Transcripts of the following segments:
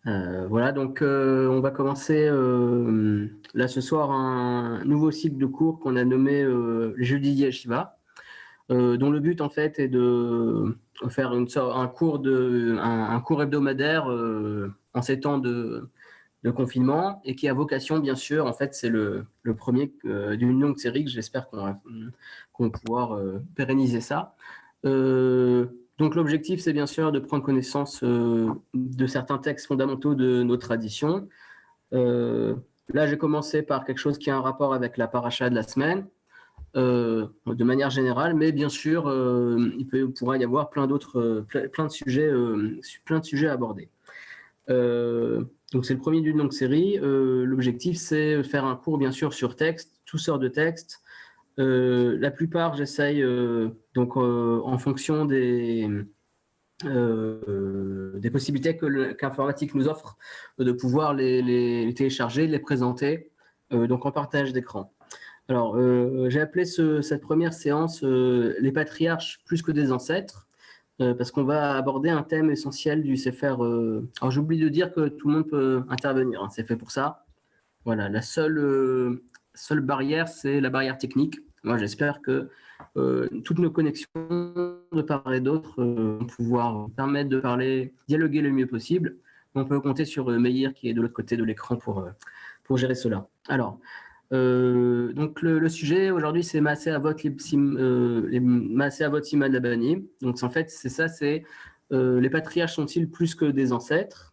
Voilà, donc on va commencer là ce soir un nouveau cycle de cours qu'on a nommé Jeudi Yeshiva, dont le but en fait est de faire un cours hebdomadaire en ces temps de confinement et qui a vocation, bien sûr, en fait c'est le premier d'une longue série que j'espère qu'on va pouvoir pérenniser ça. Donc l'objectif, c'est bien sûr de prendre connaissance de certains textes fondamentaux de nos traditions. Euh, Là, j'ai commencé par quelque chose qui a un rapport avec la paracha de la semaine, de manière générale, mais bien sûr, pourra y avoir plein de sujets à aborder. Donc c'est le premier d'une longue série. L'objectif, c'est de faire un cours, bien sûr, sur texte, toutes sortes de textes. La plupart, j'essaye, en fonction des possibilités qu'Informatique nous offre, de pouvoir les télécharger, les présenter, donc en partage d'écran. Alors, j'ai appelé cette première séance les patriarches plus que des ancêtres, parce qu'on va aborder un thème essentiel du Sefer. Alors, j'oublie de dire que tout le monde peut intervenir, hein, c'est fait pour ça. Voilà, la seule barrière, c'est la barrière technique. Moi, j'espère que toutes nos connexions de part et d'autre vont pouvoir permettre de dialoguer le mieux possible. On peut compter sur Meir qui est de l'autre côté de l'écran pour gérer cela. Alors, donc le sujet aujourd'hui, c'est Maaseh Avot Siman Labanim. Donc en fait, c'est ça, les patriarches sont-ils plus que des ancêtres?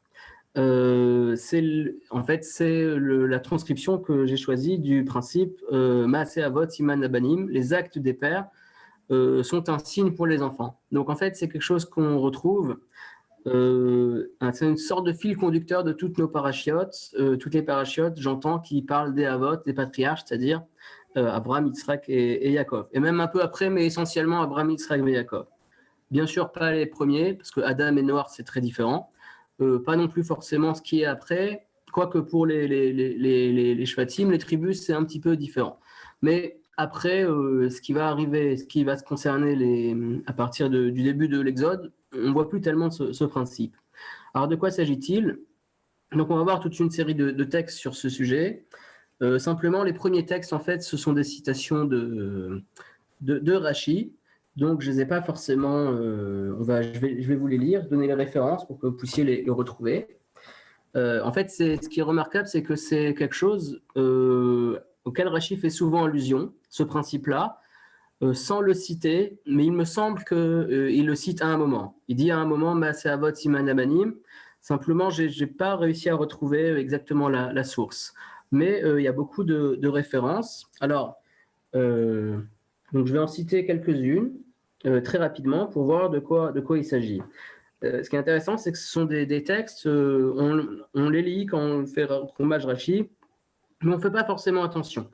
En fait, la transcription que j'ai choisie du principe Maaseh Avot Siman Labanim, les actes des pères sont un signe pour les enfants. Donc en fait, c'est quelque chose qu'on retrouve. C'est une sorte de fil conducteur de toutes nos parachiotes. Toutes les parachiotes, j'entends, qui parlent des Avot, des patriarches, c'est-à-dire Abraham, Yitzhak et Yaakov. Et même un peu après, mais essentiellement Abraham, Yitzhak et Yaakov. Bien sûr, pas les premiers, parce que Adam et Noach, c'est très différent. Pas non plus forcément ce qui est après, quoique pour les Shvatim, les tribus, c'est un petit peu différent. Mais après, ce qui va arriver, ce qui va se concerner à partir du début de l'Exode, on ne voit plus tellement ce principe. Alors, de quoi s'agit-il? Donc, on va voir toute une série de textes sur ce sujet. Simplement, les premiers textes, en fait, ce sont des citations de Rashi. Donc, je ne les ai pas forcément. Je vais vous les lire, donner les références pour que vous puissiez les retrouver. En fait, ce qui est remarquable, c'est que c'est quelque chose auquel Rashi fait souvent allusion, ce principe-là, sans le citer, mais il me semble qu'il le cite à un moment. Il dit à un moment, Maaseh Avot Siman Labanim. Simplement, je n'ai pas réussi à retrouver exactement la source. Mais il y a beaucoup de références. Alors, donc je vais en citer quelques-unes très rapidement pour voir de quoi il s'agit. Ce qui est intéressant, c'est que ce sont des textes, on les lit quand on fait Chumash Rashi, mais on ne fait pas forcément attention.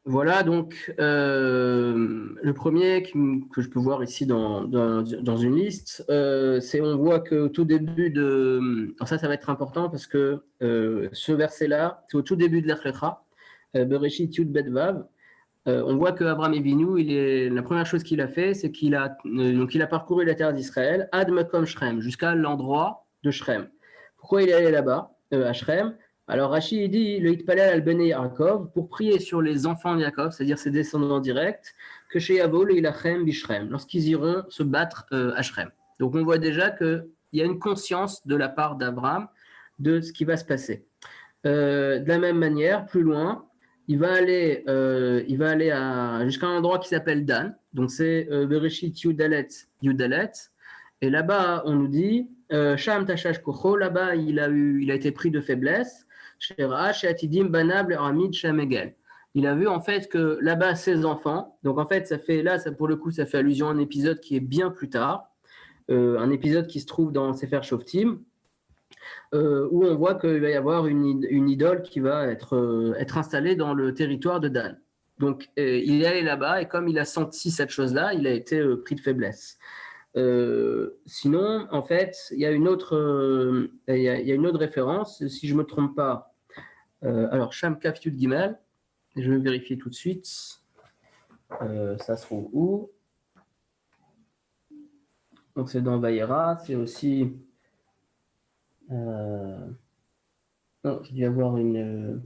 Voilà, donc le premier que je peux voir ici dans une liste, on voit que au tout début alors ça va être important parce que ce verset-là, c'est au tout début de l'Ech Lecha, Bereshit Yud Bet Vav. On voit que Abraham Avinu, la première chose qu'il a fait, c'est qu'il a parcouru la terre d'Israël, Ad Makom Shrem, jusqu'à l'endroit de Shrem. Pourquoi il est allé là-bas, à Shrem? Alors Rashi dit le Hitpalel al Bnei Yaakov pour prier sur les enfants de Yaakov, c'est-à-dire ses descendants directs, que chez Yavo le Ilachem Bishrem, lorsqu'ils iront se battre à Shrem. Donc on voit déjà qu'il y a une conscience de la part d'Abraham de ce qui va se passer. De la même manière, plus loin, il va aller jusqu'à un endroit qui s'appelle Dan. Donc c'est Bereshit Yudalet. Et là-bas, on nous dit Sham Tashash Kocho. Là-bas, il a été pris de faiblesse. Shera Sheatidim Banab Ramid Shamegel. Il a vu en fait que là-bas, ses enfants. Donc en fait, pour le coup, ça fait allusion à un épisode qui est bien plus tard, un épisode qui se trouve dans Sefer Shoftim. Où on voit qu'il va y avoir une idole qui va être installée dans le territoire de Dan. Donc, il est allé là-bas et comme il a senti cette chose-là, il a été pris de faiblesse. Sinon, en fait, il y a une autre référence, si je ne me trompe pas. Alors, Sham Kaf Yud Gimel, je vais vérifier tout de suite. Ça se trouve où? Donc, c'est dans Vayera, c'est aussi Non, je dû avoir une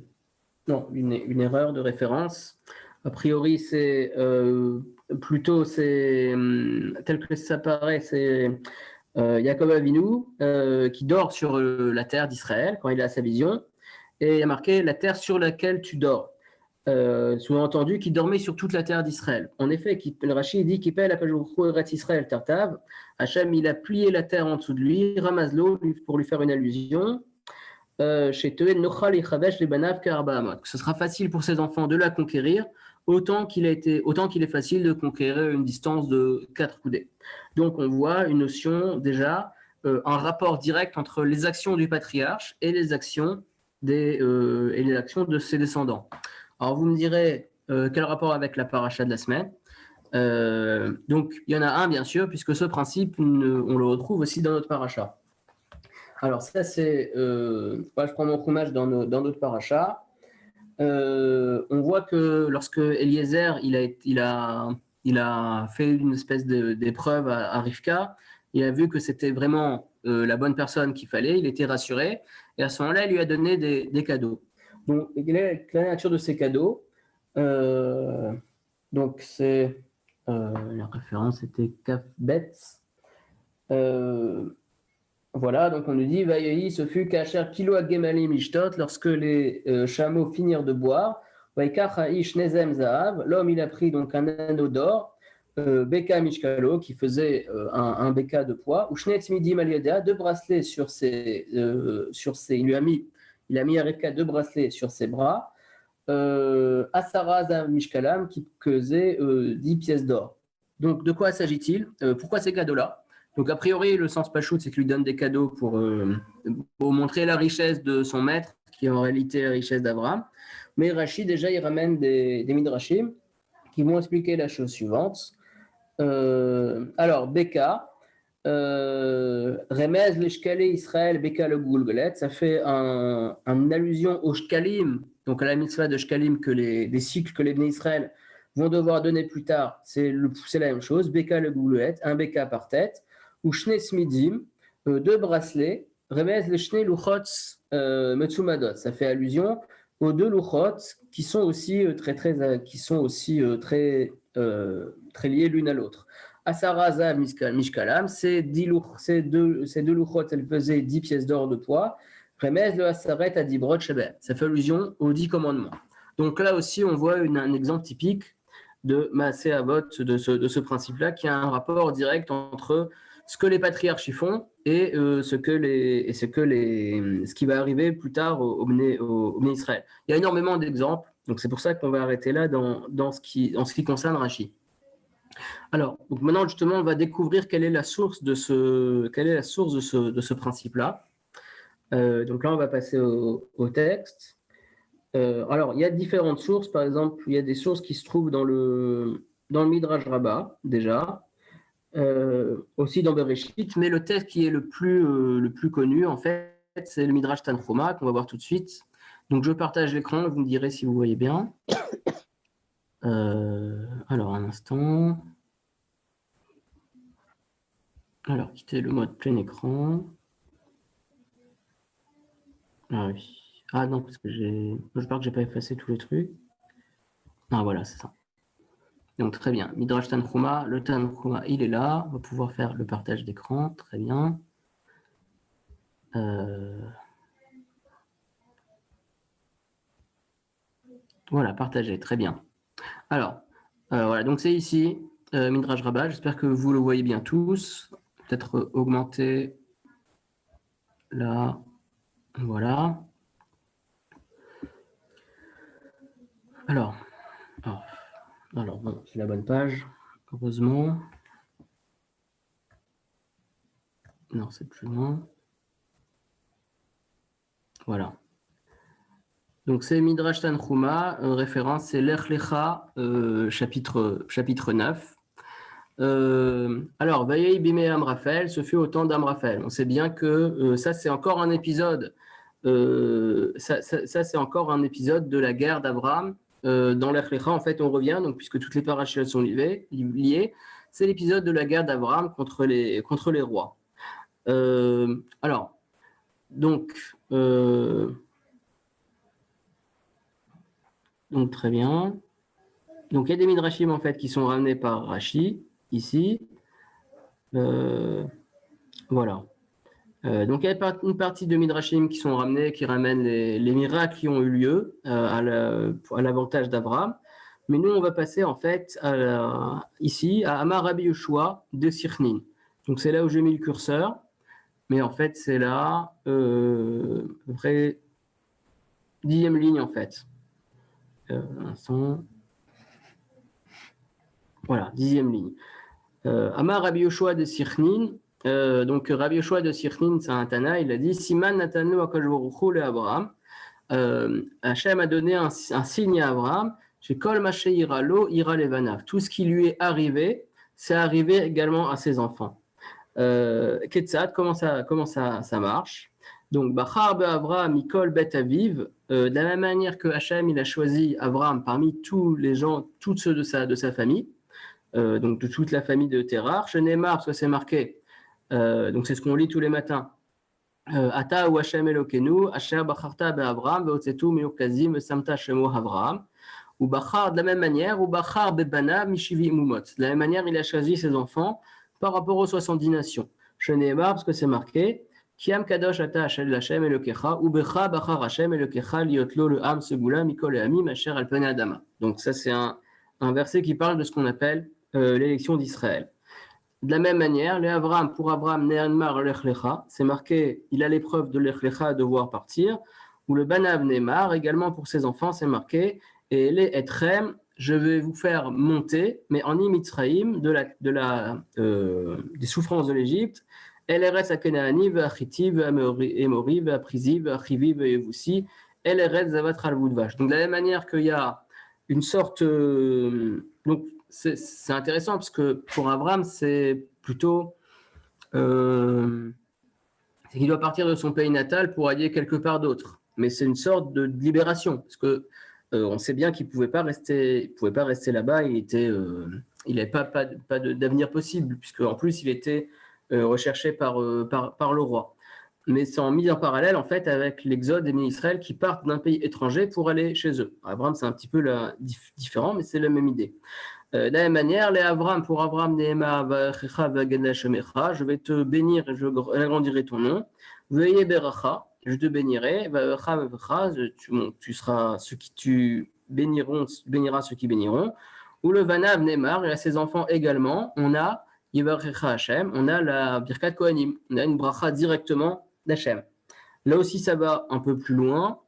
erreur de référence. A priori, c'est plutôt, tel que ça paraît, c'est Yaakov Avinu qui dort sur la terre d'Israël quand il a sa vision. Et il y a marqué la terre sur laquelle tu dors. Sous-entendu qu'il dormait sur toute la terre d'Israël. En effet, le Rashi dit qu'il paie la Eretz Israël Tartav. Hachem, il a plié la terre en dessous de lui, Ramazlo, pour lui faire une allusion. Chez Teed Nochal et Chavesh les Banav Karbahamot. Ce sera facile pour ses enfants de la conquérir, autant qu'il est facile de conquérir une distance de 4 coudées. Donc on voit une notion déjà, un rapport direct entre les actions du patriarche et les actions de ses descendants. Alors vous me direz, quel rapport avec la paracha de la semaine? Donc il y en a un bien sûr, puisque ce principe, on le retrouve aussi dans notre paracha. Alors ça c'est, je prends mon chumash dans notre paracha. On voit que lorsque Eliezer il a fait une espèce d'épreuve à Rivka, il a vu que c'était vraiment la bonne personne qu'il fallait, il était rassuré, et à ce moment-là, il lui a donné des cadeaux. Donc, quelle est la nature de ces cadeaux? Donc, c'est la référence était Kaf Betz. Voilà, donc on nous dit Vayehi, ce fut Kacher Kilo Agemalim Ishtot, lorsque les chameaux finirent de boire. Vaikach Haish Nezem Zahav, l'homme il a pris donc un anneau d'or, Beka Mishkalo, qui faisait un Beka de poids, ou Shnetz Midim Aliada, deux bracelets sur ses. Il a mis à Rivka deux bracelets sur ses bras, Asara Zahav Mishkalam, qui pesait 10 pièces d'or. Donc de quoi s'agit-il? Pourquoi ces cadeaux-là? Donc, a priori, le sens pachout, c'est qu'il lui donne des cadeaux pour montrer la richesse de son maître, qui est en réalité la richesse d'Abraham. Mais Rachid, déjà, il ramène des midrashim qui vont expliquer la chose suivante. Alors, Beka, Remez le Shkalé Israël, Beka le Goulgolet, ça fait une allusion au Shkalim, donc à la mitzvah de Shkalim, des cycles que les Bnei Israël vont devoir donner plus tard. C'est la même chose, Beka le Goulgolet, un Beka par tête. Ou Shne Smidim, deux bracelets, Remez le Shne Luchot Metsumadot. Ça fait allusion aux deux Luchot qui sont aussi très liés l'une à l'autre. Asaraza Mishkalam, ces deux Luchot, elles pesaient 10 pièces d'or de poids. Remez le Asaret Adibrot Shebet. Ça fait allusion aux 10 commandements. Donc là aussi, on voit un exemple typique de Maaseh Avot, de ce principe-là, qui a un rapport direct entre ce que les patriarches y font et ce qui va arriver plus tard au Bnei Israël. Il y a énormément d'exemples, donc c'est pour ça qu'on va arrêter là en ce qui concerne Rashi. Alors, donc maintenant justement, on va découvrir quelle est la source de ce principe-là. Donc là, on va passer au texte. Alors, il y a différentes sources. Par exemple, il y a des sources qui se trouvent dans le Midrash Rabbah déjà. Aussi dans Bereshit, mais le texte qui est le plus connu, en fait, c'est le Midrash Tanchuma, qu'on va voir tout de suite. Donc, je partage l'écran, vous me direz si vous voyez bien. Alors, un instant. Alors, quittez le mode plein écran. Ah oui. Ah non, parce que j'espère que j'ai pas effacé tous les trucs. Ah voilà, c'est ça. Donc très bien, Midrash Tanchuma, le Tanchuma il est là, on va pouvoir faire le partage d'écran, très bien. Voilà, partagé, très bien. Alors, voilà, donc c'est ici, Midrash Rabbah, j'espère que vous le voyez bien tous. Peut-être augmenter là, voilà. Alors bon, c'est la bonne page, heureusement. Non, c'est plus loin. Voilà. Donc c'est Midrash Tanchuma, référence, c'est Lech Lecha, chapitre 9. Alors, Vayei Bimei Amraphel, ce fut au temps d'Amraphel. On sait bien que ça, c'est encore un épisode. Ça, c'est encore un épisode de la guerre d'Abraham. Dans Lech Lecha, en fait, on revient, donc, puisque toutes les parachutes sont liées, c'est l'épisode de la guerre d'Abraham contre les rois. Alors, donc très bien. Donc il y a des midrashim en fait qui sont ramenés par Rashi ici. Voilà. Donc il y a une partie de midrashim qui sont ramenés, qui ramènent les miracles qui ont eu lieu à l'avantage d'Abraham. Mais nous on va passer en fait ici à Amar Rabbi Yoshua de Sirnin. Donc c'est là où j'ai mis le curseur. Mais en fait, c'est là, à peu près 10e ligne en fait. Voilà, 10e ligne. Amar Rabbi Yoshua de Sirnin. Donc Rabbi Yoshua de Sirnin, c'est un Tana, il a dit Siman Natanu Akadosh Baruch Hu le Abraham. Hachem a donné un signe à Abraham. Chez Kol Mashe ira lo ira levanav. Tout ce qui lui est arrivé, c'est arrivé également à ses enfants. Ketzad, comment ça marche? Donc, Bachar Abraham, Mikol Bet Aviv, de la même manière que Hachem, il a choisi Abraham parmi tous les gens, tous ceux de sa famille, donc de toute la famille de Terah. Chez Neymar, parce que c'est marqué, donc c'est ce qu'on lit tous les matins. Ata ou Hachem Elokenu, Asher Bacharta Be'Abraham, Be'otzetu Miukazim, Samta Shemo Abraham. Ou Bachar, de la même manière, ou Bachar Bebana, Mishivi Mumot. De la même manière, il a choisi ses enfants par rapport aux 70 nations. Sheneemar, parce que c'est marqué, Kiam Kadosh Ata Hashel Hashem Elokecha, Ubecha Bachar Hashem Elokecha, Liotlo le Ham Segula, Mikol et Amim, Asher Alpene Adama. Donc, ça, c'est un verset qui parle de ce qu'on appelle l'élection d'Israël. De la même manière, pour Abraham, Ne'anmar Lechlecha, c'est marqué, il a l'épreuve de Lechlecha, devoir partir, ou le Banav Ne'mar, également pour ses enfants, c'est marqué, et les Etrem, je vais vous faire monter, mais en Imitzraïm, des souffrances de l'Égypte, Eleretz Akenaani, Ve'achiti, Ve'amori, Ve'aprizi, Ve'achivi, Ve'yevusi, Eleretz Zavat Ralvoudvash. Donc de la même manière qu'il y a une sorte... donc c'est intéressant parce que pour Abraham, c'est plutôt... c'est qu'il doit partir de son pays natal pour aller quelque part d'autre. Mais c'est une sorte de libération, parce que on sait bien qu'il ne pouvait pas rester là-bas, il n'avait pas d'avenir possible, puisque en plus il était recherché par le roi. Mais c'est mis en parallèle en fait avec l'exode des Israël qui partent d'un pays étranger pour aller chez eux. Abraham, c'est un petit peu différent, mais c'est la même idée. De la même manière, pour Abraham, je vais te bénir et je agrandirai ton nom. Veuillez beracha, je te bénirai. Tu béniras ceux qui béniront. Ou le Vanav Neymar, et à ses enfants également, on a Yivarecha Hashem, on a la Birkat Kohanim, on a une bracha directement d'Hachem. Là aussi, ça va un peu plus loin.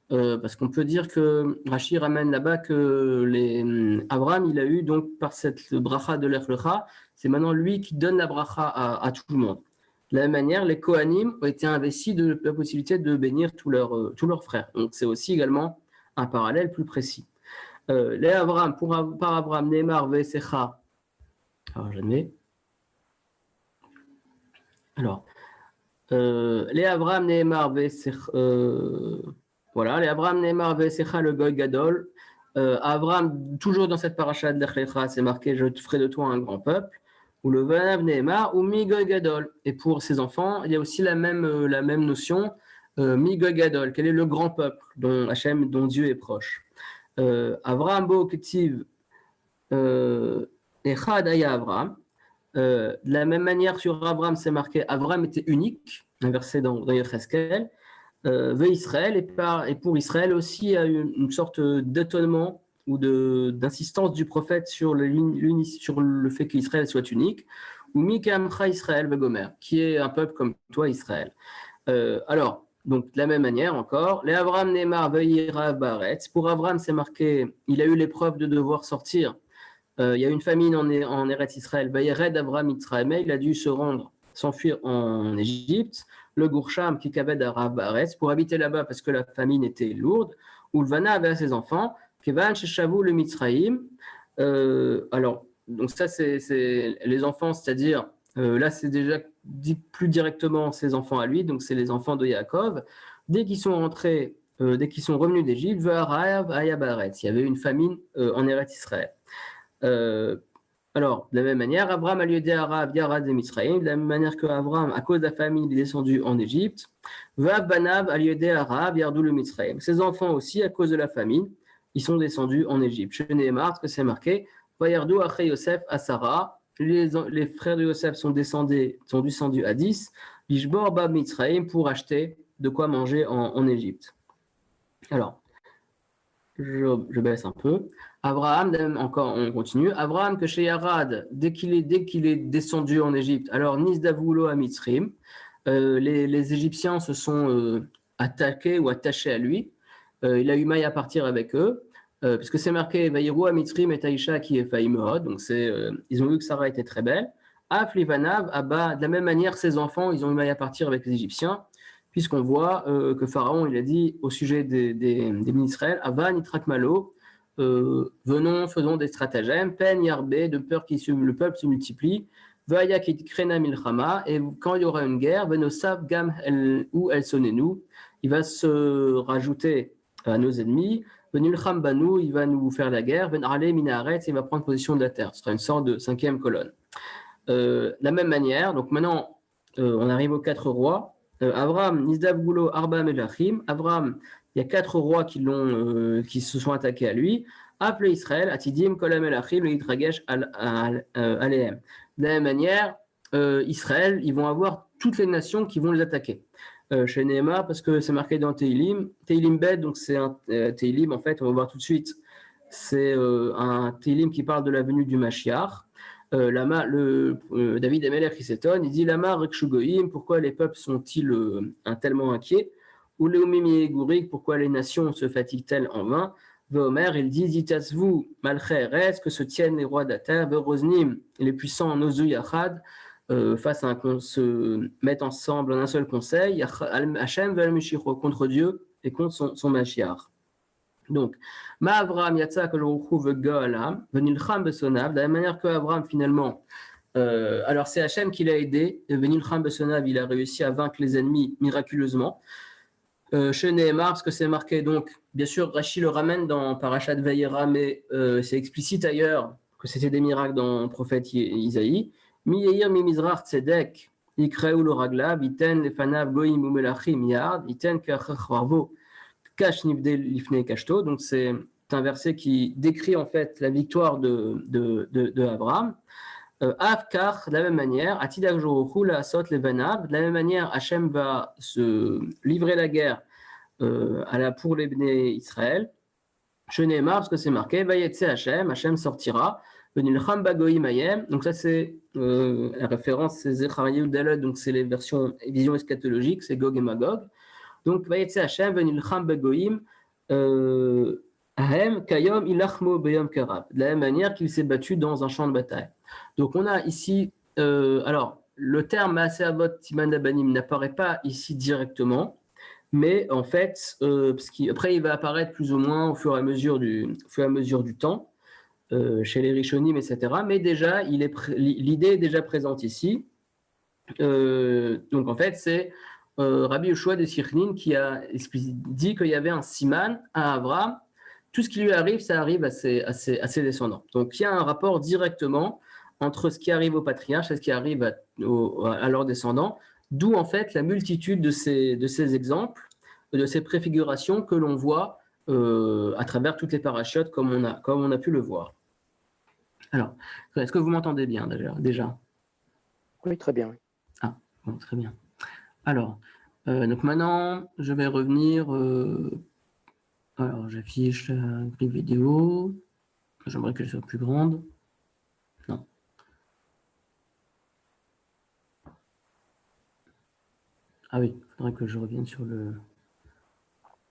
Parce qu'on peut dire que Rashi ramène là-bas que Abraham, il a eu donc par cette bracha de l'Echlecha, c'est maintenant lui qui donne la bracha à tout le monde. De la même manière, les Kohanim ont été investis de la possibilité de bénir tous leurs frères. Donc c'est aussi également un parallèle plus précis. Les Abraham, par Abraham, Neymar, Vesecha. Alors je mets. Alors, les Abraham, Neymar, Vesecha. Voilà, les Abraham, Neymar, Vesecha, le Goy Gadol. Abraham, toujours dans cette paracha de l'Echlecha, c'est marqué je te ferai de toi un grand peuple. Ou le Vanav Neymar, ou Mi Goy Gadol. Et pour ses enfants, il y a aussi la même notion, Mi Goy Gadol. Quel est le grand peuple dont Hachem, dont Dieu est proche? Abraham Bo Ketiv Echad Aya Abraham. De la même manière, sur Abraham, c'est marqué Abraham était unique, un verset dans Yecheskel. Israël, et pour Israël aussi, il y a une sorte d'étonnement ou d'insistance du prophète sur le fait qu'Israël soit unique, ou Mikamcha Israël Vegomer, qui est un peuple comme toi, Israël. Alors, donc de la même manière encore, les Abraham Neymar Veirav Baretz. Pour Abraham, c'est marqué, il a eu l'épreuve de devoir sortir. Il y a une famine en Eretz Israël. Veyered Abraham Israël, il a dû s'enfuir en Égypte. Le Gourcham qui kaved Arav Baretz pour habiter là-bas parce que la famine était lourde. Ulvana avait à ses enfants. Kevan Sheshavu le Mitzraïm. Alors, donc ça c'est les enfants, c'est-à-dire là c'est déjà dit plus directement ses enfants à lui, donc c'est les enfants de Yaakov. Dès qu'ils sont rentrés, dès qu'ils sont revenus d'Égypte, Va'arav Aya Baretz. Il y avait une famine en Eretz Israël. Alors, de la même manière, Abraham a lieu d'Arab, Yarad et Mitzrayim, de la même manière que Abraham, à cause de la famille, il est descendu en Égypte. Vav Banav a lieu d'Arab, Yardou le Mitzrayim. Ses enfants aussi, à cause de la famine, ils sont descendus en Égypte. Chez Nehemar, parce que c'est marqué, Vayardou Aché Yosef à Sarah. Les frères de Yosef sont descendus à 10, Lishbor Bab Mitzrayim, pour acheter de quoi manger en Égypte. Alors, je baisse un peu. Abraham, encore, on continue. Abraham, que chez Yarad, dès qu'il est descendu en Égypte, alors Nisdavoulo à Mitzrim, les Égyptiens se sont attaqués ou attachés à lui. Il a eu maille à partir avec eux, puisque c'est marqué Vaïrou à Mitzrim et Taïcha qui est Faïmehod, donc ils ont vu que Sarah était très belle. Af Livanav, Abba, de la même manière, ses enfants, ils ont eu maille à partir avec les Égyptiens, puisqu'on voit que Pharaon, il a dit au sujet des Israël, Ava Nitrak Malo, venons, faisons des stratagèmes, peine Yarbé, de peur que le peuple se multiplie, Vaya Krena Milchama, et quand il y aura une guerre, Venosav Gam ou El Sonenu, il va se rajouter à nos ennemis, Venulcham Banu, il va nous faire la guerre, Venarale Minaret, il va prendre position de la terre, ce sera une sorte de cinquième colonne. De la même manière, donc maintenant, on arrive aux 4 rois. Abraham, Nisdav Gulo, Arba Melachim. Abraham, il y a 4 rois qui se sont attaqués à lui. Appelé Israël, Atidim, Kolam Melachim, Yitragesh, Alehem. De la même manière, Israël, ils vont avoir toutes les nations qui vont les attaquer. Chez Nehemar, parce que c'est marqué dans Teilim. Teilim Bed, donc c'est un Teilim, en fait, on va voir tout de suite. C'est un Teilim qui parle de la venue du Mashiach. David Ameler qui s'étonne, il dit Lama Rekshugoïm, pourquoi les peuples sont-ils tellement inquiets? Ou Leumimi Gourik, pourquoi les nations se fatiguent-elles en vain? Veomer, il dit Zitasvu Malcheres, que se tiennent les rois de la terre, Veroznim, les puissants Nozu Yachad, se mettent ensemble en un seul conseil, Hachem Velmishiro, contre Dieu et contre son Mashiach. Donc, Ma Avraham Yatsa Kolorochu Vegalam, Venilcham Besonav, de la même manière que Abraham finalement, alors c'est Hachem qui l'a aidé, Venilcham Besonav, il a réussi à vaincre les ennemis miraculeusement. Chez Nehemar, parce que c'est marqué, donc, bien sûr, Rashi le ramène dans Parashat Vayera, mais c'est explicite ailleurs que c'était des miracles dans le prophète Isaïe. Mi Yeir Mi Mizrach Tzedek, Ikreu lo Raglav, Iten Lefanav Goïm ou Melachim Yard, Iten Kachacharvo. Donc c'est un verset qui décrit en fait la victoire de Abraham. Avkar, de la même manière, de la même manière, Hachem va se livrer la guerre pour les Bnei Israël. Shenemar, parce que c'est marqué, Vayetse Hachem, Hachem sortira. Donc ça c'est la référence, c'est Zechariah Udalot, donc c'est les visions eschatologiques, c'est Gog et Magog. Donc, Vayetse Hashem, Venilcham Begoïm, Ahem, Kayom, Ilachmo, Beyom Karab. De la même manière qu'il s'est battu dans un champ de bataille. Donc, on a ici, alors, le terme Maaseavot Timan Abanim n'apparaît pas ici directement, mais en fait, après, il va apparaître plus ou moins au fur et à mesure du temps, chez les Rishonim, etc. Mais déjà, l'idée est déjà présente ici. Donc, en fait, c'est Rabbi Yoshua de Sirnin qui a dit qu'il y avait un siman à Abraham. Tout ce qui lui arrive, ça arrive à ses descendants. Donc il y a un rapport directement entre ce qui arrive aux patriarches et ce qui arrive à leurs descendants, d'où en fait la multitude de ces exemples, de ces préfigurations que l'on voit à travers toutes les parachutes comme on a pu le voir. Alors, est-ce que vous m'entendez bien déjà? Oui, très bien. Ah, bon, très bien. Alors, donc maintenant, je vais revenir. Alors, j'affiche la grille vidéo. J'aimerais qu'elle soit plus grande. Non. Ah oui, il faudrait que je revienne sur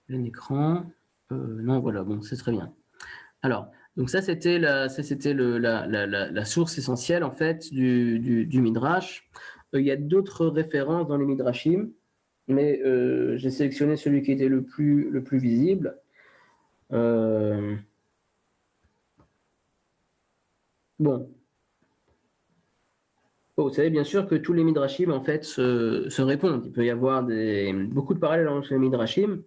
plein écran. Non, voilà, bon, c'est très bien. Alors, donc ça, c'était la source essentielle, en fait, du Midrash. Il y a d'autres références dans les Midrashim, mais j'ai sélectionné celui qui était le plus visible. Bon. Vous savez bien sûr que tous les Midrashim, en fait, se répondent. Il peut y avoir beaucoup de parallèles entre les Midrashim.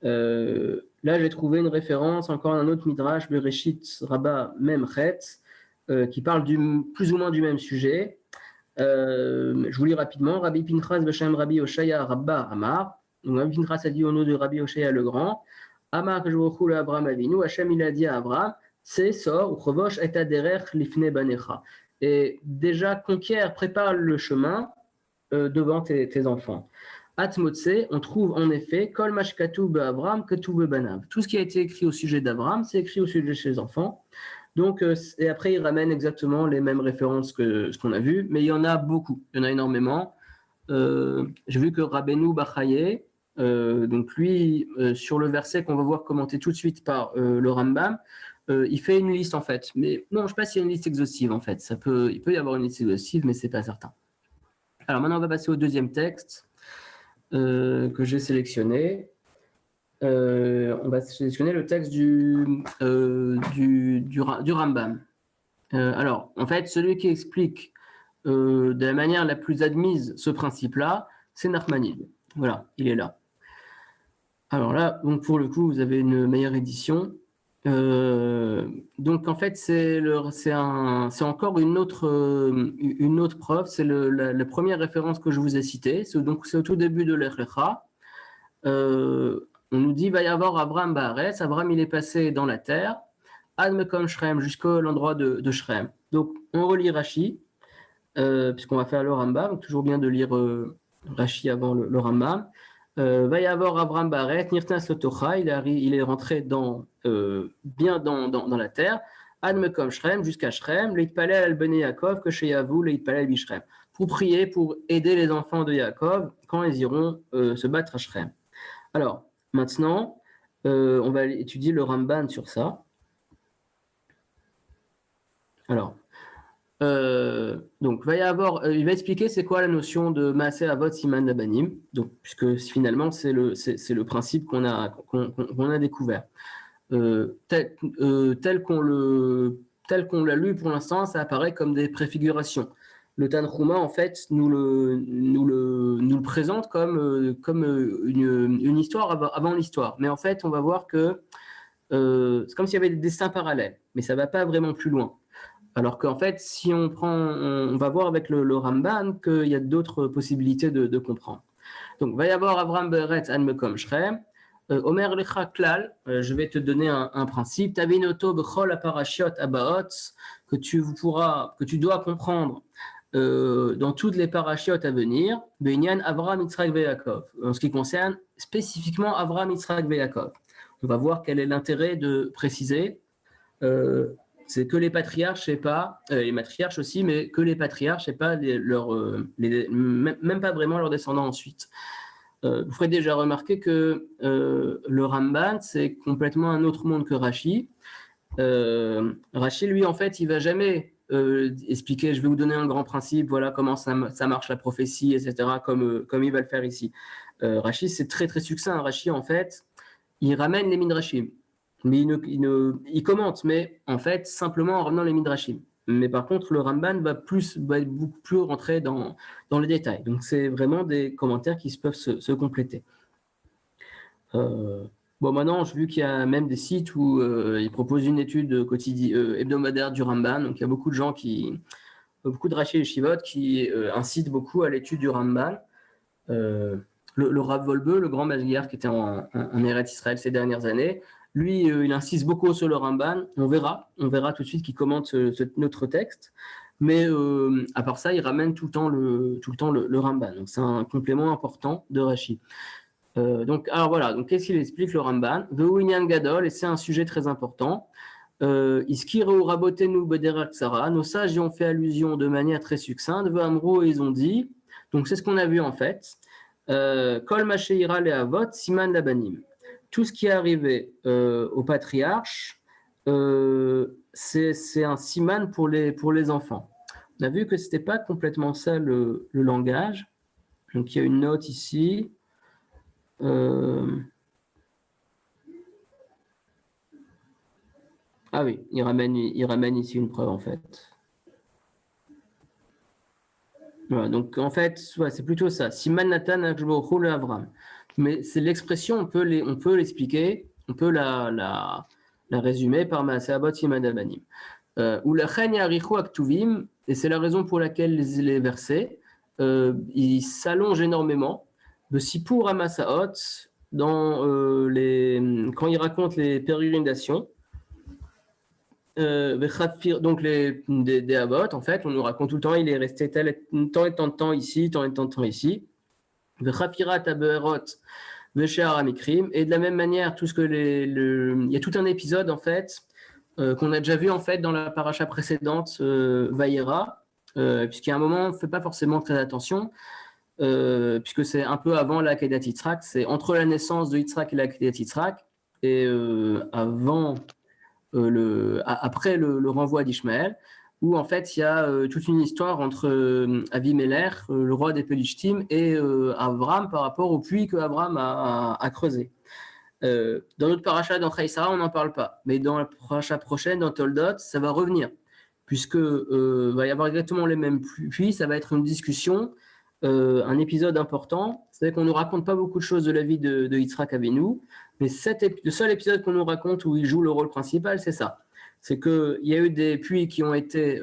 Là, j'ai trouvé une référence, encore un autre Midrash, Bereshit Rabba Memchet, qui parle plus ou moins du même sujet. Je vous lis rapidement. Rabbi Pinchas Beshem Rabbi Oshaya Rabba Amar. Donc, Rabbi Pinchas a dit au nom de Rabbi Oshaya le Grand. Amar Kajouchou le Abraham Avinu. Hachem il a dit à Abraham, c'est sort ou chovosh et aderech lifne banecha. Et déjà conquiert, prépare le chemin devant tes enfants. Atmotse, on trouve en effet Kol Mashkatu Abraham Ketu Banav. Tout ce qui a été écrit au sujet d'Abraham, c'est écrit au sujet de ses enfants. Donc, et après, il ramène exactement les mêmes références que ce qu'on a vu, mais il y en a beaucoup, il y en a énormément. J'ai vu que Rabbeinu Bachaye, donc lui, sur le verset qu'on va voir commenté tout de suite par le Rambam, il fait une liste en fait. Mais non, je ne sais pas s'il y a une liste exhaustive en fait. Il peut y avoir une liste exhaustive, mais ce n'est pas certain. Alors maintenant, on va passer au deuxième texte que j'ai sélectionné. On va sélectionner le texte du Rambam. Alors, en fait, celui qui explique de la manière la plus admise ce principe-là, c'est Nachmanide. Voilà, il est là. Alors là, donc pour le coup, vous avez une meilleure édition. Donc en fait, c'est encore une autre preuve. C'est la première référence que je vous ai citée. C'est au tout début de l'Ech Lecha. On nous dit, va y avoir Abraham Baaretz. Abraham, il est passé dans la terre. Ad Mekom Shrem, jusqu'à l'endroit de Shrem. Donc, on relit Rashi, puisqu'on va faire le Rambam. Donc, toujours bien de lire Rashi avant le Rambam. Va y avoir Abraham Baaretz, Nirtan Sotocha, il est rentré bien dans la terre. Ad Mekom Shrem, jusqu'à Shrem. Leitpalel al Bnei Yaakov, que chez Yavou, Leitpalel Bishrem. Pour prier, pour aider les enfants de Yaakov quand ils iront se battre à Shrem. Alors, maintenant, on va étudier le Ramban sur ça. Alors, donc, il va expliquer c'est quoi la notion de Maaseh Avot Siman Labanim, donc, puisque finalement, c'est le principe qu'on a découvert. Tel qu'on l'a lu pour l'instant, ça apparaît comme des préfigurations. Le Tanhuma, en fait, nous le présente comme une histoire avant l'histoire. Mais en fait, on va voir que c'est comme s'il y avait des destins parallèles, mais ça ne va pas vraiment plus loin. Alors qu'en fait, si on va voir avec le Ramban qu'il y a d'autres possibilités de comprendre. Donc, va y avoir Avraham Beretz An Mekom Shrem. Omer Lecha Klal, je vais te donner un principe. Tavinoto Bechol Aparashiot Abaot, que tu dois comprendre dans toutes les parachiotes à venir, Benyan Avraham Yitzhak Yaakov, en ce qui concerne spécifiquement Avraham Yitzhak Yaakov. On va voir quel est l'intérêt de préciser. C'est que les patriarches, c'est pas les matriarches aussi, mais que les patriarches, c'est pas même pas vraiment leurs descendants ensuite. Vous ferez déjà remarquer que le Ramban, c'est complètement un autre monde que Rashi. Rashi, lui, en fait, il va jamais expliquer, je vais vous donner un grand principe, voilà comment ça marche la prophétie, etc., comme il va le faire ici. Rashi, c'est très très succinct. Rashi, en fait, il ramène les midrashim, mais il commente, mais en fait, simplement en ramenant les midrashim. Mais par contre, le Ramban va être beaucoup plus rentrer dans les détails. Donc, c'est vraiment des commentaires qui peuvent se compléter. Bon, maintenant, j'ai vu qu'il y a même des sites où ils proposent une étude hebdomadaire du Ramban. Donc, il y a beaucoup de gens beaucoup de Rashi et Shivot qui incitent beaucoup à l'étude du Ramban. Le Rav Wolbe, le grand Masguiar qui était en Eretz Israël ces dernières années, lui, il insiste beaucoup sur le Ramban. On verra tout de suite qu'il commente notre texte. Mais à part ça, il ramène tout le temps le Ramban. Donc, c'est un complément important de Rashi. Alors voilà, donc qu'est-ce qu'il explique le Ramban? Ve'uinyan gadol, et c'est un sujet très important. Iskireu rabotenu bederach tsara, nos sages y ont fait allusion de manière très succincte. Ve'amro, ils ont dit, donc c'est ce qu'on a vu en fait. Kol masheira le'avot siman labanim. Tout ce qui est arrivé au patriarche, c'est un siman pour les enfants. On a vu que c'était pas complètement ça le langage. Donc il y a une note ici. Ah oui, il ramène ici une preuve en fait. Voilà, donc en fait, c'est plutôt ça. Siman Natan Akshbohu le Avram. Mais c'est l'expression, on peut l'expliquer, on peut la résumer par Maaseh Avot Siman Labanim. Ou la chen yarichu aktuvim, et c'est la raison pour laquelle les versets ils s'allongent énormément. De Sipur Amasaot, quand il raconte les pérégrinations, donc des Avot, en fait, on nous raconte tout le temps, il est resté tant et tant de temps ici, tant et tant de temps ici. Vechafirat Abeerot, Veshar Amikrim, et de la même manière, tout ce que il y a tout un épisode, en fait, qu'on a déjà vu, en fait, dans la paracha précédente, Vayera, puisqu'il y a un moment, on ne fait pas forcément très attention, puisque c'est un peu avant la Kedat Yitzhak, c'est entre la naissance de Yitzhak et la Kedat Yitzhak, et après le renvoi d'Ishmaël, où en fait il y a toute une histoire entre Avimelech, le roi des Pelishtim, et Avram par rapport au puits que Avram a creusé. Dans notre paracha, dans Chaïsara, on n'en parle pas, mais dans la paracha prochaine, dans Toldot, ça va revenir, puisque va y avoir exactement les mêmes puits, ça va être une discussion, un épisode important. C'est qu'on ne nous raconte pas beaucoup de choses de la vie de Yitzhak Avinu, mais le seul épisode qu'on nous raconte où il joue le rôle principal, c'est ça. C'est qu'il y a eu des puits qui ont été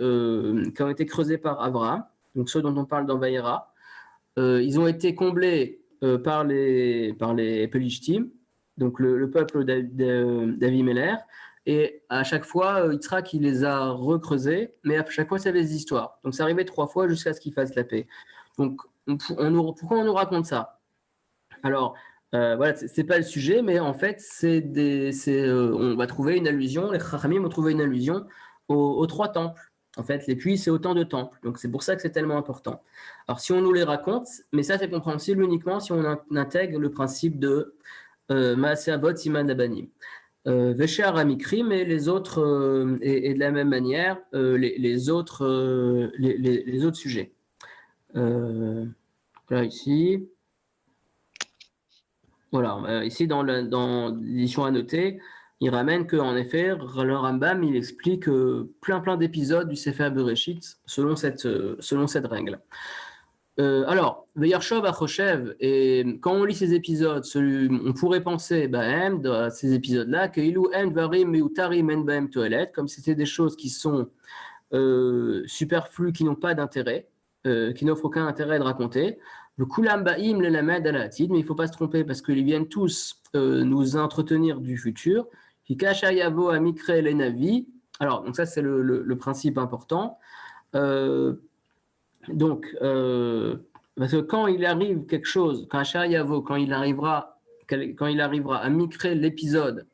creusés par Avraham, donc ceux dont on parle dans Vayera. Ils ont été comblés par les Pelishtim, donc le peuple d'Avimelech. Et à chaque fois, Yitzhak, il les a recreusés, mais à chaque fois, ça avait des histoires. Donc, ça arrivait 3 fois jusqu'à ce qu'il fasse la paix. Donc, pourquoi on nous raconte ça? Alors, voilà, c'est pas le sujet, mais en fait, on va trouver une allusion, les Chachamim ont trouvé une allusion aux 3 temples. En fait, les puits, c'est autant de temples. Donc, c'est pour ça que c'est tellement important. Alors, si on nous les raconte, mais ça, c'est compréhensible uniquement si on intègre le principe de Maaseh Avot Siman Labanim. Vesher Amikrim et les autres, et de la même manière, les autres sujets. Là, ici. Voilà, ici dans l'édition annotée, il ramène qu'en effet, le Rambam, il explique plein d'épisodes du Sefer Bereshit selon cette règle. Alors, Veyarshov Achoshev, et quand on lit ces épisodes, on pourrait penser, dans ces épisodes-là, que Ilu En Varim Meutarim En Baem Toelet, comme c'était des choses qui sont superflues, qui n'ont pas d'intérêt, qui n'offrent aucun intérêt de raconter. Le Kulam Baim Lelamed Alatid, mais il ne faut pas se tromper parce qu'ils viennent tous nous entretenir du futur. Hikasha Yavo Amikre Lenavi. Alors, donc ça, c'est le principe important. Donc, parce que quand il arrive quelque chose, quand Yavo, quand il arrivera à micrer l'épisode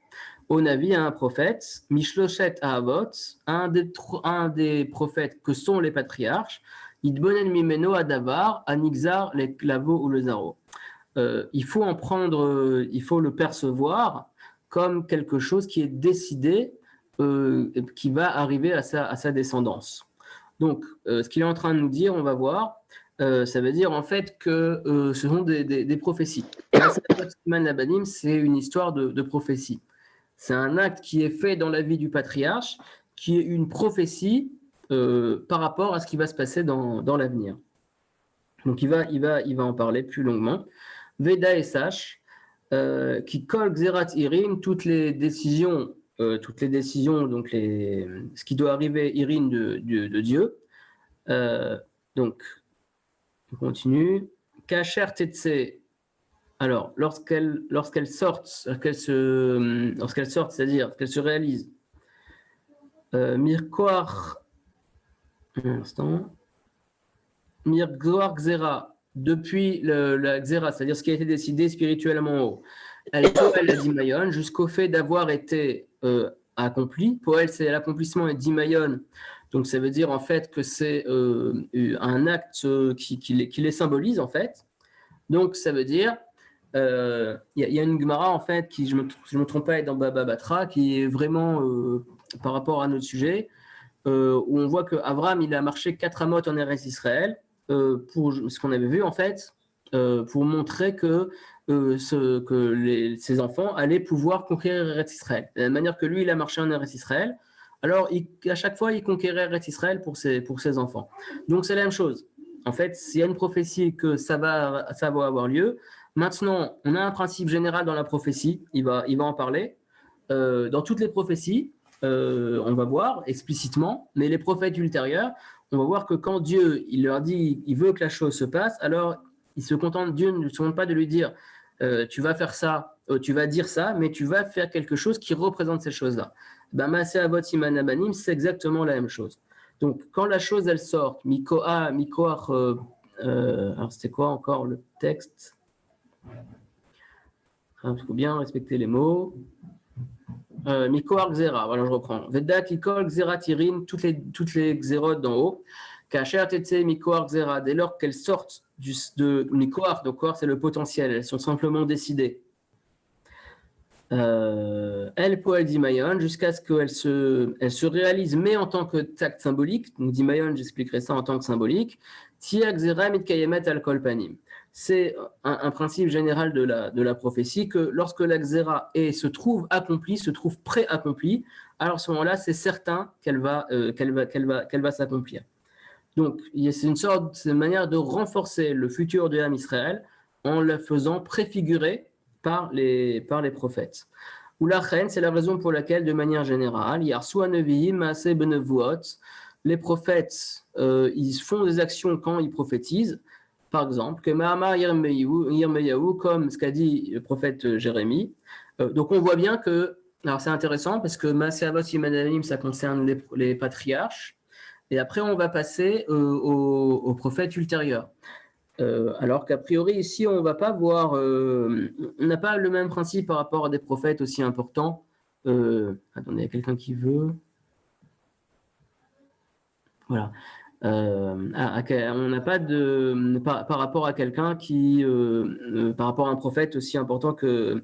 au Navi, à un prophète, Mishloshet Ahavot, un des prophètes que sont les patriarches, Idbonen Mimeno Adavar, Anixar, les Clavo ou le Zaro. Il faut il faut le percevoir comme quelque chose qui est décidé, qui va arriver à sa descendance. Donc, ce qu'il est en train de nous dire, on va voir, ça veut dire en fait que ce sont des prophéties. C'est une histoire de prophétie. C'est un acte qui est fait dans la vie du patriarche, qui est une prophétie par rapport à ce qui va se passer dans l'avenir. Donc, il va en parler plus longuement. Veda et sache, qui kol xerat irin, toutes les décisions, donc ce qui doit arriver, irin de Dieu. Donc, on continue. Kacher tetse. Alors, lorsqu'elle sortent, c'est-à-dire qu'elle se réalise. Mirkoar, un instant. Mirkoar Xera, depuis la Xera, c'est-à-dire ce qui a été décidé spirituellement haut. Elle a dit Mayon, jusqu'au fait d'avoir été accompli. Pour elle, c'est l'accomplissement et d'Imayon. Donc, ça veut dire en fait que c'est un acte qui les symbolise en fait. Donc, ça veut dire, il y a une Gemara en fait qui, je me trompe pas, est dans Baba Batra, qui est vraiment par rapport à notre sujet, où on voit que Avram il a marché 4 amot en Eretz Israël pour ce qu'on avait vu en fait, pour montrer que ses enfants allaient pouvoir conquérir Eretz Israël. De la même manière que lui, il a marché en Eretz Israël, alors à chaque fois, il conquérait Eretz Israël pour ses enfants. Donc, c'est la même chose. En fait, s'il y a une prophétie que ça va avoir lieu, maintenant, on a un principe général dans la prophétie, il va en parler. Dans toutes les prophéties, on va voir explicitement, mais les prophètes ultérieurs, on va voir que quand Dieu il leur dit, il veut que la chose se passe, alors Dieu ne se contente pas de lui dire, tu vas faire ça, tu vas dire ça, mais tu vas faire quelque chose qui représente ces choses-là. Maaseh Avot Siman Abanim, c'est exactement la même chose. Donc, quand la chose, elle sort, Mikoach, alors c'était quoi encore le texte? Il faut bien respecter les mots. Mikoach Xera, voilà, je reprends. Vedat Ikol Xera Tirin, toutes les xérotes d'en haut. Kacher Tetse Mikoach Xera, dès lors qu'elles sortent de Mikoach, donc Koach, c'est le potentiel, elles sont simplement décidées. Elle Poel Dimayon, jusqu'à ce qu'elle se réalise, mais en tant que acte symbolique. Donc Dimayon, j'expliquerai ça en tant que symbolique. Tia Xera Mitkayemet Al Kolpanim. C'est un principe général de la prophétie que lorsque la Xera se trouve accomplie, se trouve pré-accomplie, alors à ce moment-là, c'est certain qu'elle va s'accomplir. Donc, c'est une manière de renforcer le futur de l'âme Israël en la faisant préfigurer par les prophètes. Ou la reine, c'est la raison pour laquelle, de manière générale, les prophètes, ils font des actions quand ils prophétisent. Par exemple, que Mahamar Yirmeyahu, comme ce qu'a dit le prophète Jérémie. Donc, on voit bien que, alors c'est intéressant parce que Maaseh Avot Siman Abanim, ça concerne les patriarches. Et après, on va passer aux prophètes ultérieurs. Alors qu'a priori, ici, on va pas voir, on n'a pas le même principe par rapport à des prophètes aussi importants. Attendez, il y a quelqu'un qui veut. Voilà. On n'a pas de. Par rapport à quelqu'un qui. Par rapport à un prophète aussi important que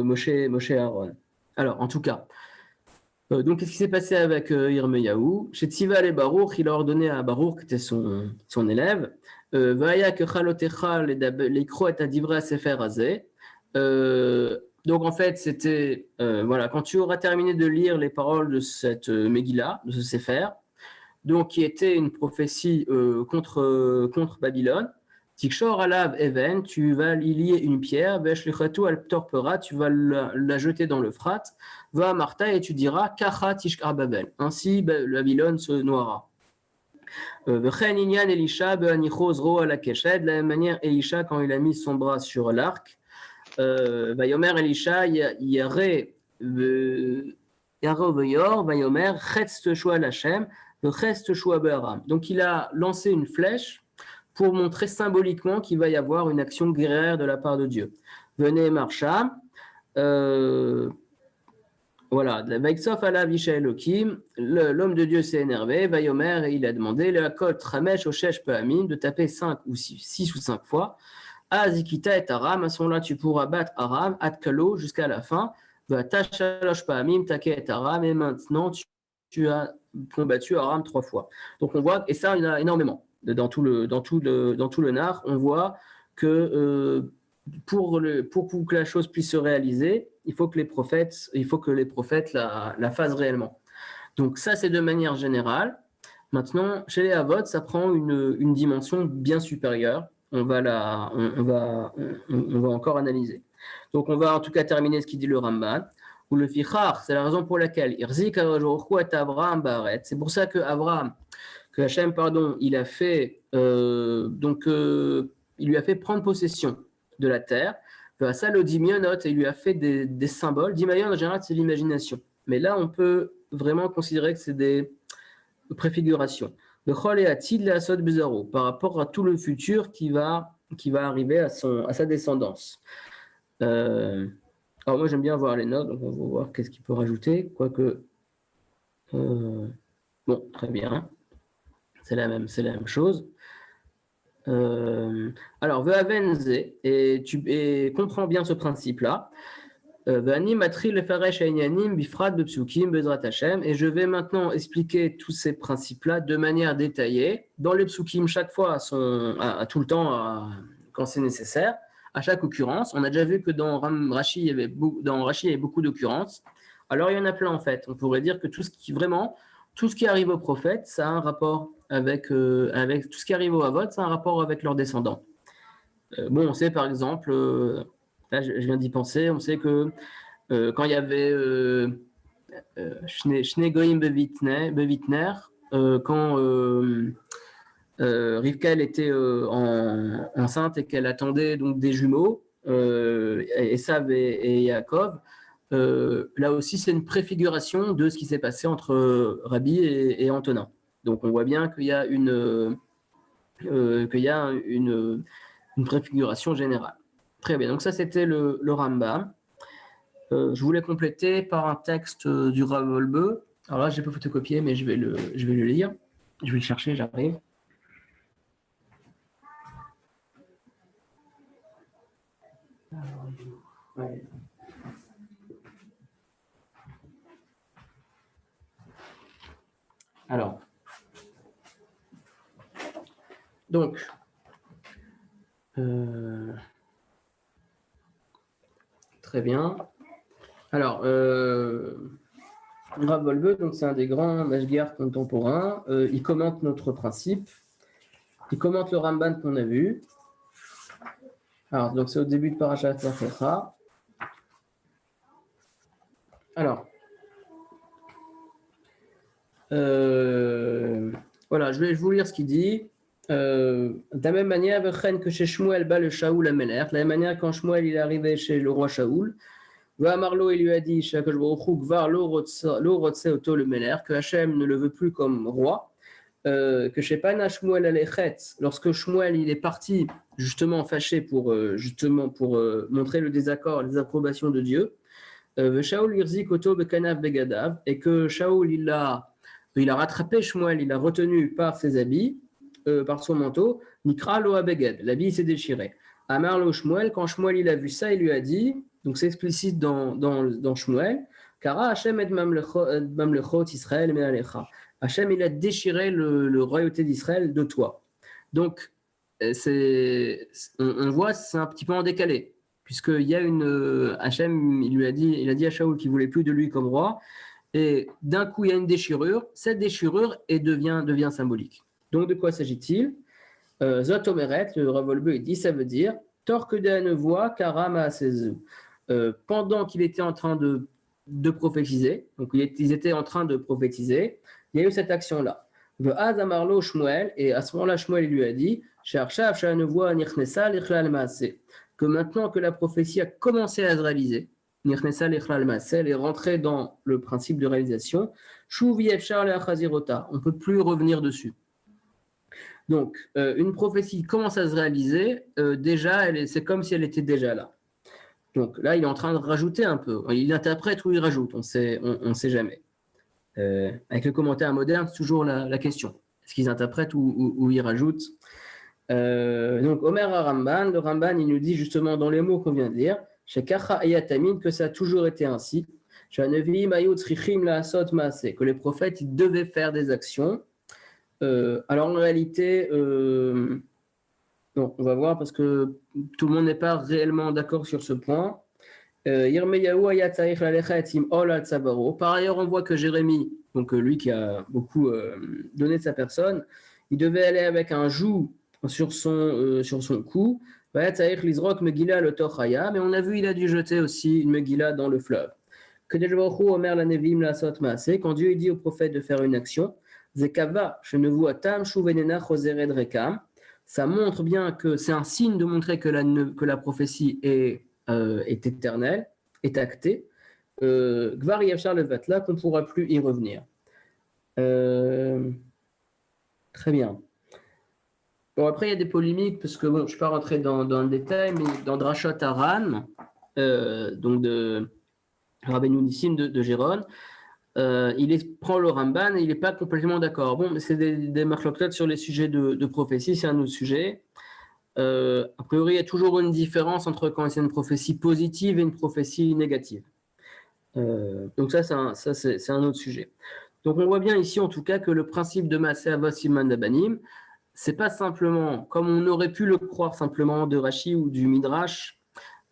Moshe Aaron. Alors, en tout cas. Donc, qu'est-ce qui s'est passé avec Yirmeyahu? Chez Tziva et Baruch, il a ordonné à Baruch, qui était son élève, Vaya que chalotecha l'écro et adivra sefer azé. Donc, en fait, c'était, voilà, quand tu auras terminé de lire les paroles de cette Megillah, de ce sefer, donc qui était une prophétie contre Babylone, Tikshor alav even, tu vas y lier une pierre, Veshlichatu al torpera, tu vas la jeter dans l'Euphrate, va Martha et tu diras Kacha tishkar Babel. Ainsi Babylone se noiera. V'chen inyan Elisha be'anicho zro ala keshed. De la même manière, Elisha, quand il a mis son bras sur l'arc, Vayomer Elisha yare veyor, Vayomer chetz teshua Lachem, chetz teshua be'aram. Donc il a lancé une flèche pour montrer symboliquement qu'il va y avoir une action guerrière de la part de Dieu. Venez Marcha, voilà, Vaiksof ala Visha Elohim, l'homme de Dieu s'est énervé, Vayomer, et il a demandé, le Hakot Ramesh Oshesh Peamim, de taper 6 ou 5 fois, Azikita et Aram, à ce moment-là tu pourras battre Aram, Atkalo, jusqu'à la fin, Vatashalosh Peamim, Take et Aram, et maintenant tu as combattu Aram 3 fois. Donc on voit, et ça il y en a énormément. Dans tout le nar, on voit que pour que la chose puisse se réaliser, il faut que les prophètes la fassent réellement. Donc ça, c'est de manière générale. Maintenant, chez les Havot, ça prend une dimension bien supérieure. On va encore analyser. Donc on va en tout cas terminer ce qu'il dit le Ramban. Ou le Fichar, c'est la raison pour laquelle Irzik Avraham Baaret. C'est pour ça que Abraham, que Hachem, il a fait, il lui a fait prendre possession de la terre, et il lui a fait des symboles. Dimayon, en général, c'est l'imagination. Mais là, on peut vraiment considérer que c'est des préfigurations. Par rapport à tout le futur qui va arriver à sa descendance. Alors moi, j'aime bien voir les notes, donc on va voir qu'est-ce qu'il peut rajouter. Quoique, bon, très bien. C'est la même chose. Alors, Ve'avenze, et comprends bien ce principe-là. Et je vais maintenant expliquer tous ces principes-là de manière détaillée. Dans les psukim, chaque fois, à tout le temps, quand c'est nécessaire, à chaque occurrence. On a déjà vu que dans Rashi, il y avait beaucoup d'occurrences. Alors, il y en a plein, en fait. On pourrait dire que tout ce qui arrive aux prophètes, ça a un rapport avec tout ce qui arrive aux Havot, ça a un rapport avec leurs descendants. Bon, on sait par exemple, là je viens d'y penser, on sait que quand il y avait Shne Goyim Bevitner, quand Rivka elle était enceinte et qu'elle attendait donc des jumeaux, Esav et Yaakov. Là aussi, c'est une préfiguration de ce qui s'est passé entre Rabbi et Antonin. Donc, on voit bien qu'il y a une préfiguration générale. Très bien. Donc, ça, c'était le Rambam. Je voulais compléter par un texte du Rav Wolbe. Alors là, je n'ai pas photocopié, mais je vais le lire. Je vais le chercher, j'arrive. Ouais. Alors, donc, très bien. Alors, Rav Wolbe, donc c'est un des grands mashgiach contemporains. Il commente notre principe. Il commente le Ramban qu'on a vu. Alors, donc c'est au début de Parashat Vachecha. Alors, voilà, je vais vous lire ce qu'il dit. De la même manière, que chez Shmuel bat le Shaoul à Melech, de la même manière quand Shmuel il est arrivé chez le roi Shaoul, Marlo il lui a dit que Hachem ne le veut plus comme roi, que chez Pana Shmuel Alechet, lorsque Shmuel il est parti justement fâché pour montrer le désaccord, les approbations de Dieu, Shaoul Irzik Oto Bekanav Begadav, et que Shaoul il a rattrapé Shmuel, il l'a retenu par ses habits, par son manteau, Nikra Lo Abeged, l'habit s'est déchiré. Amar Lo Shmuel, quand Shmuel il a vu ça, il lui a dit, donc c'est explicite dans Shmuel, Kara Hashem et Mamlechot Israël Me'alecha. Hashem il a déchiré le royauté d'Israël de toi. Donc on voit c'est un petit peu en décalé, puisqu'il y a Hashem il a dit à Shaoul qu'il voulait plus de lui comme roi, et d'un coup il y a une déchirure, cette déchirure devient symbolique. Donc de quoi s'agit-il? Zot Omeret, le Rav Wolbe dit, ça veut dire Torque de voix Karama Sezu. Pendant qu'il était en train de prophétiser, donc ils étaient en train de prophétiser, il y a eu cette action-là. Amarlo Shmuel, et à ce moment-là, Shmuel lui a dit que maintenant que la prophétie a commencé à se réaliser, elle est rentrée dans le principe de réalisation, on ne peut plus revenir dessus. Donc, une prophétie commence à se réaliser, déjà, c'est comme si elle était déjà là. Donc là, il est en train de rajouter un peu. Il interprète ou il rajoute, on ne sait jamais. Avec le commentaire moderne, c'est toujours la question. Est-ce qu'ils interprètent ou ils rajoutent? Donc, Omer Ramban, le Ramban, il nous dit justement dans les mots qu'on vient de dire, chez Kacha Ayatamin, que ça a toujours été ainsi, que les prophètes, ils devaient faire des actions. Alors en réalité, non, on va voir parce que tout le monde n'est pas réellement d'accord sur ce point. Par ailleurs, on voit que Jérémie, donc lui qui a beaucoup donné de sa personne, il devait aller avec un joug sur son cou. Mais on a vu, il a dû jeter aussi une Megillah dans le fleuve. Quand Dieu dit au prophète de faire une action, ça montre bien que c'est un signe de montrer que la prophétie est éternelle, est actée. Gvar Yachar le Vatla, qu'on ne pourra plus y revenir. Très bien. Bon, après, il y a des polémiques, parce que bon, je ne vais pas rentrer dans le détail, mais dans Drashot Aran, donc de Rabbeinu Nissim de Géron, il prend le Ramban et il n'est pas complètement d'accord. Bon, mais c'est des marloquettes sur les sujets de prophétie, c'est un autre sujet. A priori, il y a toujours une différence entre quand c'est une prophétie positive et une prophétie négative. Donc ça, c'est un autre sujet. Donc on voit bien ici, en tout cas, que le principe de Maaseh Avot Siman Dabanim, c'est pas simplement, comme on aurait pu le croire simplement de Rashi ou du Midrash,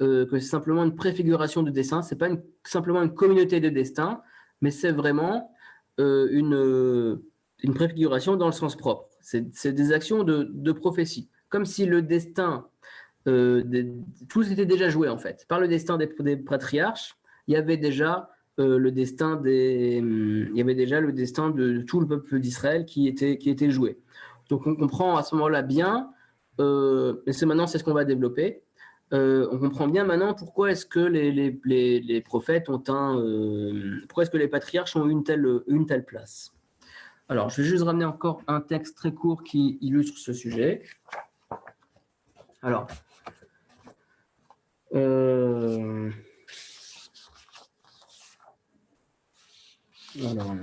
que c'est simplement une préfiguration de destin, c'est pas simplement une communauté de destin, mais c'est vraiment une préfiguration dans le sens propre. C'est des actions de prophétie. Comme si le destin, tout était déjà joué en fait. Par le destin des patriarches, il y avait déjà le destin il y avait déjà le destin de tout le peuple d'Israël qui était joué. Donc on comprend à ce moment-là bien, et c'est ce qu'on va développer. On comprend bien maintenant pourquoi est-ce que les prophètes pourquoi est-ce que les patriarches ont une telle place. Alors, je vais juste ramener encore un texte très court qui illustre ce sujet. Alors, un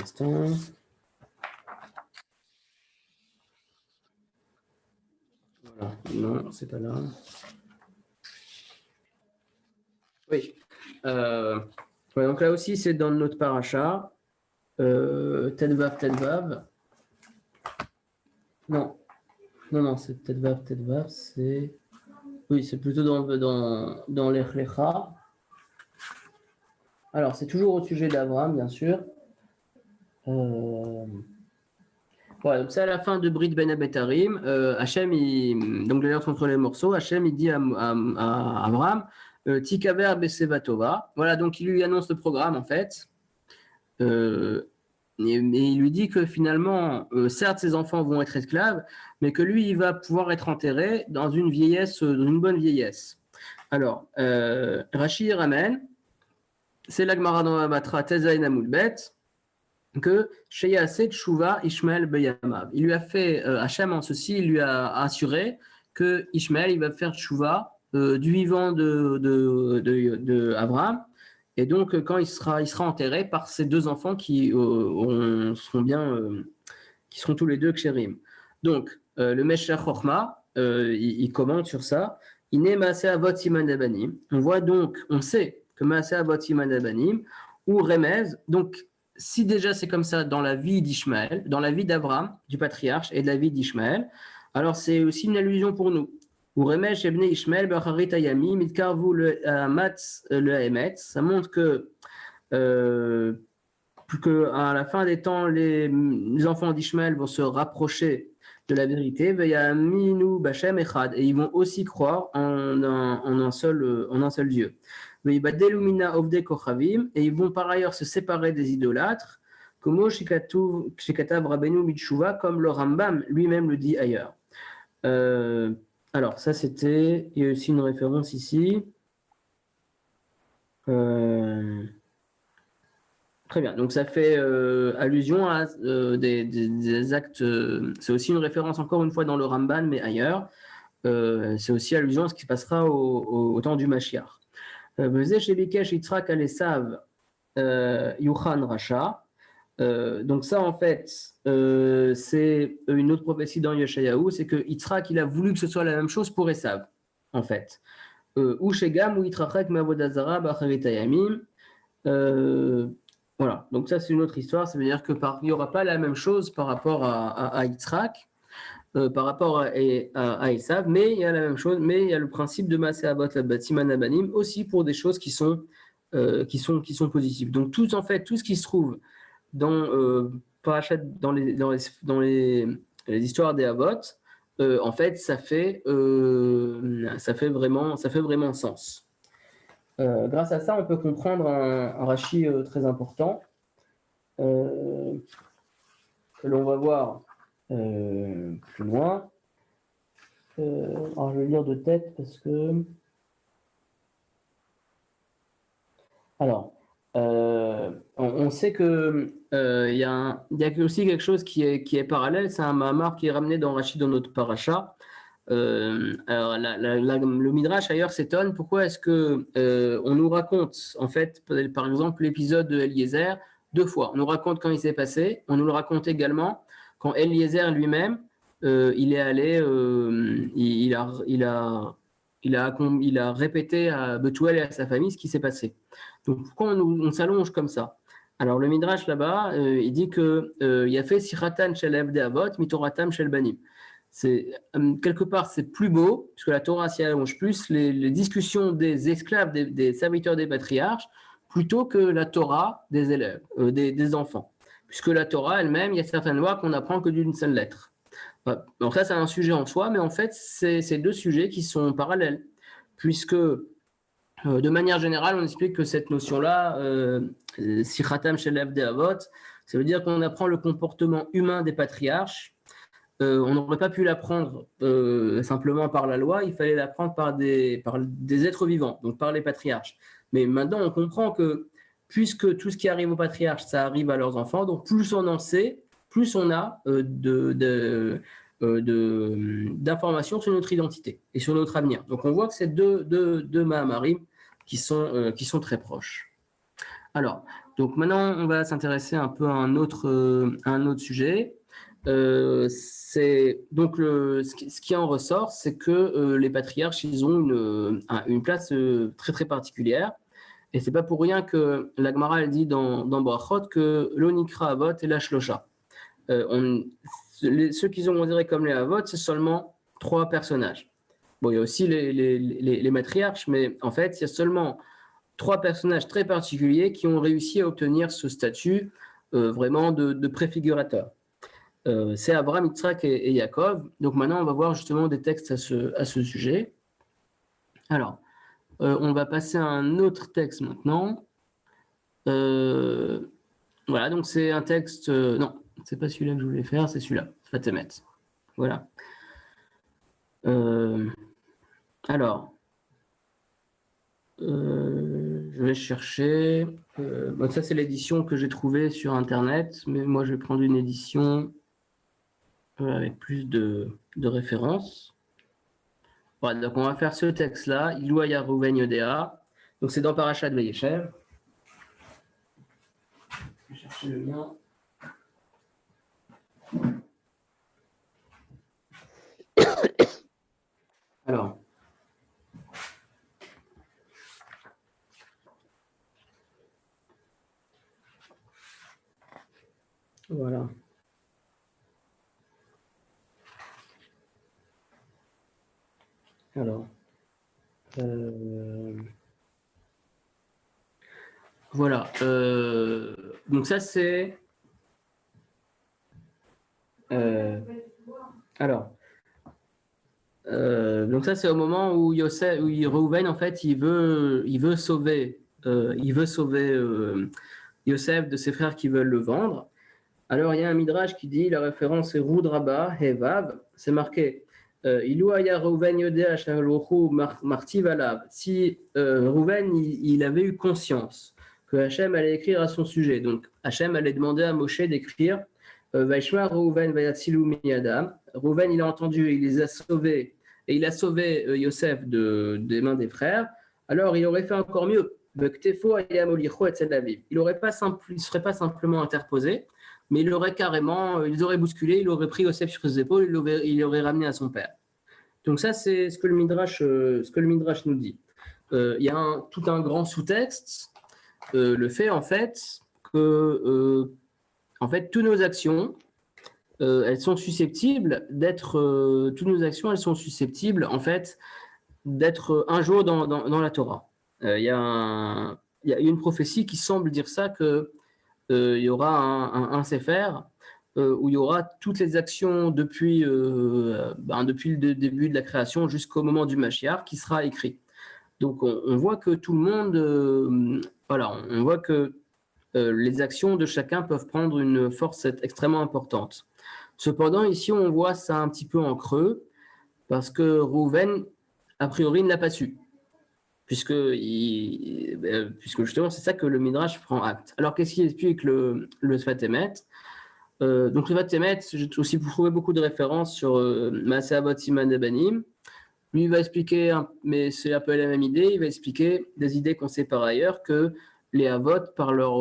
instant. Voilà, non, c'est pas là. Oui. Donc là aussi, c'est dans notre paracha. Tedvav. Non, c'est Tedvav, c'est... Oui, c'est plutôt dans l'Echlecha. Alors, c'est toujours au sujet d'Abraham, bien sûr. Voilà, donc c'est à la fin de Brit Ben Abetarim. Hachem, donc d'ailleurs, contre les morceaux, Hachem, il dit à Abraham, Tikaver Besevatova. Voilà, donc il lui annonce le programme, en fait. Et il lui dit que finalement, certes, ses enfants vont être esclaves, mais que lui, il va pouvoir être enterré dans une bonne vieillesse. Alors, Rashi ramène, c'est l'Agmara dans la Batra, Tezaïn Amoulbet, que Sheyaseh Tshuva Ishmael Beyamav. Il lui a fait, Hachem en ceci, il lui a assuré que Ishmael, il va faire Tshuva du vivant de Abraham. Et donc, quand il sera enterré par ses deux enfants qui seront tous les deux Kshérim. Donc, le Meshach Chochma, il commente sur ça. Iné Maaseh Avot Siman Abanim. On sait que Maaseh Avot Siman Abanim, ou Remez, donc, si déjà c'est comme ça dans la vie d'Ishmaël, dans la vie d'Abraham, du patriarche, et de la vie d'Ishmaël, alors c'est aussi une allusion pour nous. Ça montre que à la fin des temps, les enfants d'Ishmaël vont se rapprocher de la vérité, et ils vont aussi croire en un seul Dieu. Et ils vont par ailleurs se séparer des idolâtres, comme le Rambam lui-même le dit ailleurs. Alors, ça c'était. Il y a aussi une référence ici. Très bien. Donc, ça fait allusion à des actes. C'est aussi une référence, encore une fois, dans le Ramban, mais ailleurs. C'est aussi allusion à ce qui se passera au temps du Mashiach. Yuchan Racha. Donc ça, en fait, c'est une autre prophétie dans Yeshayahu, c'est que Yitzhak, il a voulu que ce soit la même chose pour Esav, en fait. Ou Shegam, ou Yitrachak, Mavodazara, Bacharitayamim. Voilà, donc ça, c'est une autre histoire. Ça veut dire qu'il n'y aura pas la même chose par rapport à Yitzhak, par rapport à Esav, mais il y a la même chose, mais il y a le principe de Maaseh Avot Siman Abanim aussi pour des choses qui sont positives. Donc, tout ce qui se trouve dans les histoires des Avot, en fait, ça fait vraiment sens. Grâce à ça, on peut comprendre un Rashi très important que l'on va voir plus loin. Alors, je vais lire de tête parce que... Alors, on sait que il y a aussi quelque chose qui est parallèle. C'est un Mahamar qui est ramené dans Rashi dans notre paracha. Alors le Midrash ailleurs s'étonne. Pourquoi est-ce que on nous raconte en fait, par exemple, l'épisode de Eliezer 2 fois. On nous raconte quand il s'est passé. On nous le raconte également quand Eliezer lui-même il est allé, il a répété à Bethuel et à sa famille ce qui s'est passé. Donc pourquoi on s'allonge comme ça? Alors le Midrash là-bas, il dit que il y a fait Siratan shel Evdei Avot, mitoratam shel Banim. C'est quelque part c'est plus beau puisque la Torah s'y allonge plus les discussions des esclaves, des serviteurs des patriarches, plutôt que la Torah des élèves, des enfants. Puisque la Torah elle-même, il y a certaines lois qu'on n'apprend que d'une seule lettre. Donc ça, c'est un sujet en soi, mais en fait, c'est 2 sujets qui sont parallèles, puisque De manière générale, on explique que cette notion-là, Sichatam Shelev de Avot, ça veut dire qu'on apprend le comportement humain des patriarches. On n'aurait pas pu l'apprendre simplement par la loi, il fallait l'apprendre par des êtres vivants, donc par les patriarches. Mais maintenant, on comprend que puisque tout ce qui arrive aux patriarches, ça arrive à leurs enfants, donc plus on en sait, plus on a d'informations sur notre identité et sur notre avenir. Donc on voit que c'est deux Mahamarim qui sont très proches. Alors, donc maintenant, on va s'intéresser un peu à un autre sujet. Donc ce qui en ressort, c'est que les patriarches, ils ont une place très très particulière. Et c'est pas pour rien que la Gemara elle dit dans Brachot que l'onikra avot et la shlosha. Ceux qu'ils ont considérés comme les avot, c'est seulement 3 personnages. Bon, il y a aussi les matriarches, mais en fait, il y a seulement 3 personnages très particuliers qui ont réussi à obtenir ce statut vraiment de préfigurateur. C'est Abraham, Yitzhak et Yaakov. Donc maintenant, on va voir justement des textes à ce sujet. Alors, on va passer à un autre texte maintenant. Voilà, donc c'est un texte... non, c'est pas celui-là que je voulais faire, c'est celui-là, Fatemet. Voilà. Alors, je vais chercher... bon, ça, c'est l'édition que j'ai trouvée sur Internet, mais moi, je vais prendre une édition avec plus de références. Voilà, donc on va faire ce texte-là, Iloua Rouven Yodéa. Donc c'est dans Parashat Vayeshev. Je vais chercher le lien. Alors. Voilà. Alors. Voilà. Donc ça c'est... alors. Donc ça c'est au moment où Reuven en fait il veut sauver Yosef de ses frères qui veulent le vendre. Alors il y a un midrash qui dit, la référence est Roud Rabba Hevav, c'est marqué Ilouaya Reuven Yodea Shalochu Martiv Alav. Si Reuven il avait eu conscience que Hachem allait écrire à son sujet, donc Hachem allait demander à Moshe d'écrire Vaishma Reuven Vayatsilu Miyadam. Reuven il a entendu, il les a sauvés et il a sauvé Yosef des mains des frères. Alors il aurait fait encore mieux. Il ne serait pas simplement interposé, mais ils auraient bousculé, il aurait pris Yosef sur ses épaules, il l'aurait ramené à son père. Donc ça, c'est ce que le Midrash nous dit. Il y a tout un grand sous-texte, le fait en fait que toutes nos actions, elles sont susceptibles d'être, en fait d'être un jour dans la Torah. Il y a une prophétie qui semble dire ça que il y aura un Sefer où il y aura toutes les actions depuis le début de la création jusqu'au moment du Mashiach qui sera écrit. Donc on voit que tout le monde, on voit que les actions de chacun peuvent prendre une force extrêmement importante. Cependant, ici, on voit ça un petit peu en creux parce que Reuven, a priori, ne l'a pas su. Puisque justement, c'est ça que le Midrash prend acte. Alors, qu'est-ce qui explique le Sfatemet? Donc, le Sfatemet, j'ai aussi trouvé beaucoup de références sur Maaseh Avot Siman Debanim. Lui, il va expliquer, mais c'est un peu la même idée, il va expliquer des idées qu'on sait par ailleurs, que les Avot, par leur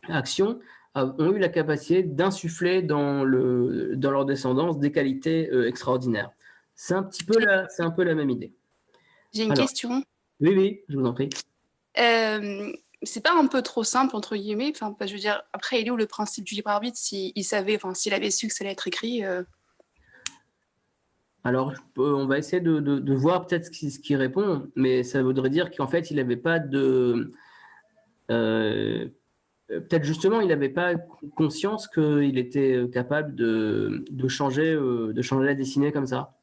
action, ont eu la capacité d'insuffler dans leur descendance des qualités extraordinaires. C'est un peu la même idée. J'ai une question. Oui, je vous en prie. C'est pas un peu trop simple, entre guillemets, je veux dire, après, il est où le principe du libre arbitre s'il savait, s'il avait su que ça allait être écrit Alors, on va essayer de voir peut-être ce qu'il répond, mais ça voudrait dire qu'en fait, il n'avait pas de... peut-être justement, il n'avait pas conscience qu'il était capable de changer la destinée comme ça.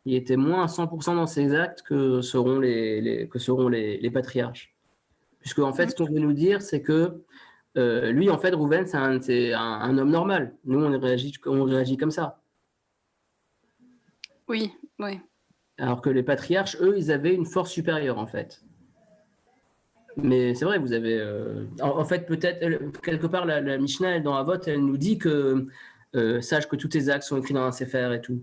il était moins à 100% dans ses actes que seront les patriarches. Puisque, en fait, ce qu'on veut nous dire, c'est que lui, en fait, Rouven, c'est un homme normal. Nous, on réagit comme ça. Oui, oui. Alors que les patriarches, eux, ils avaient une force supérieure, en fait. Mais c'est vrai, vous avez... en fait, peut-être, quelque part, la Mishnah, elle, dans Avot, elle nous dit que sache que tous tes actes sont écrits dans un Sefer et tout.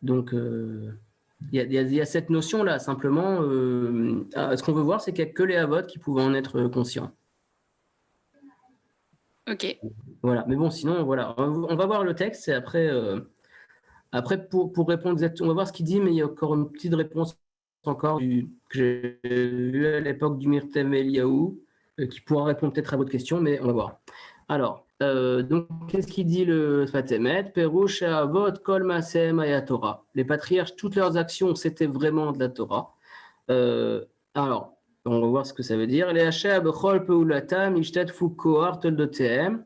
Donc, il y a cette notion-là. Simplement, ce qu'on veut voir, c'est qu'il n'y a que les Avot qui pouvaient en être conscients. Ok. Voilà. Mais bon, sinon, voilà. On va voir le texte et après, pour répondre exactement, on va voir ce qu'il dit, mais il y a encore une petite réponse encore que j'ai vue à l'époque du Myrtem Eliaou, qui pourra répondre peut-être à votre question, mais on va voir. Alors, donc, qu'est-ce qu'il dit le Fatemet? Perouche Avot Kol Maasem Aya Torah. Les patriarches, toutes leurs actions, c'était vraiment de la Torah. Alors, on va voir ce que ça veut dire. Les Hachea Bechol Peulatam Ishtatfu Kohar Toldotehem.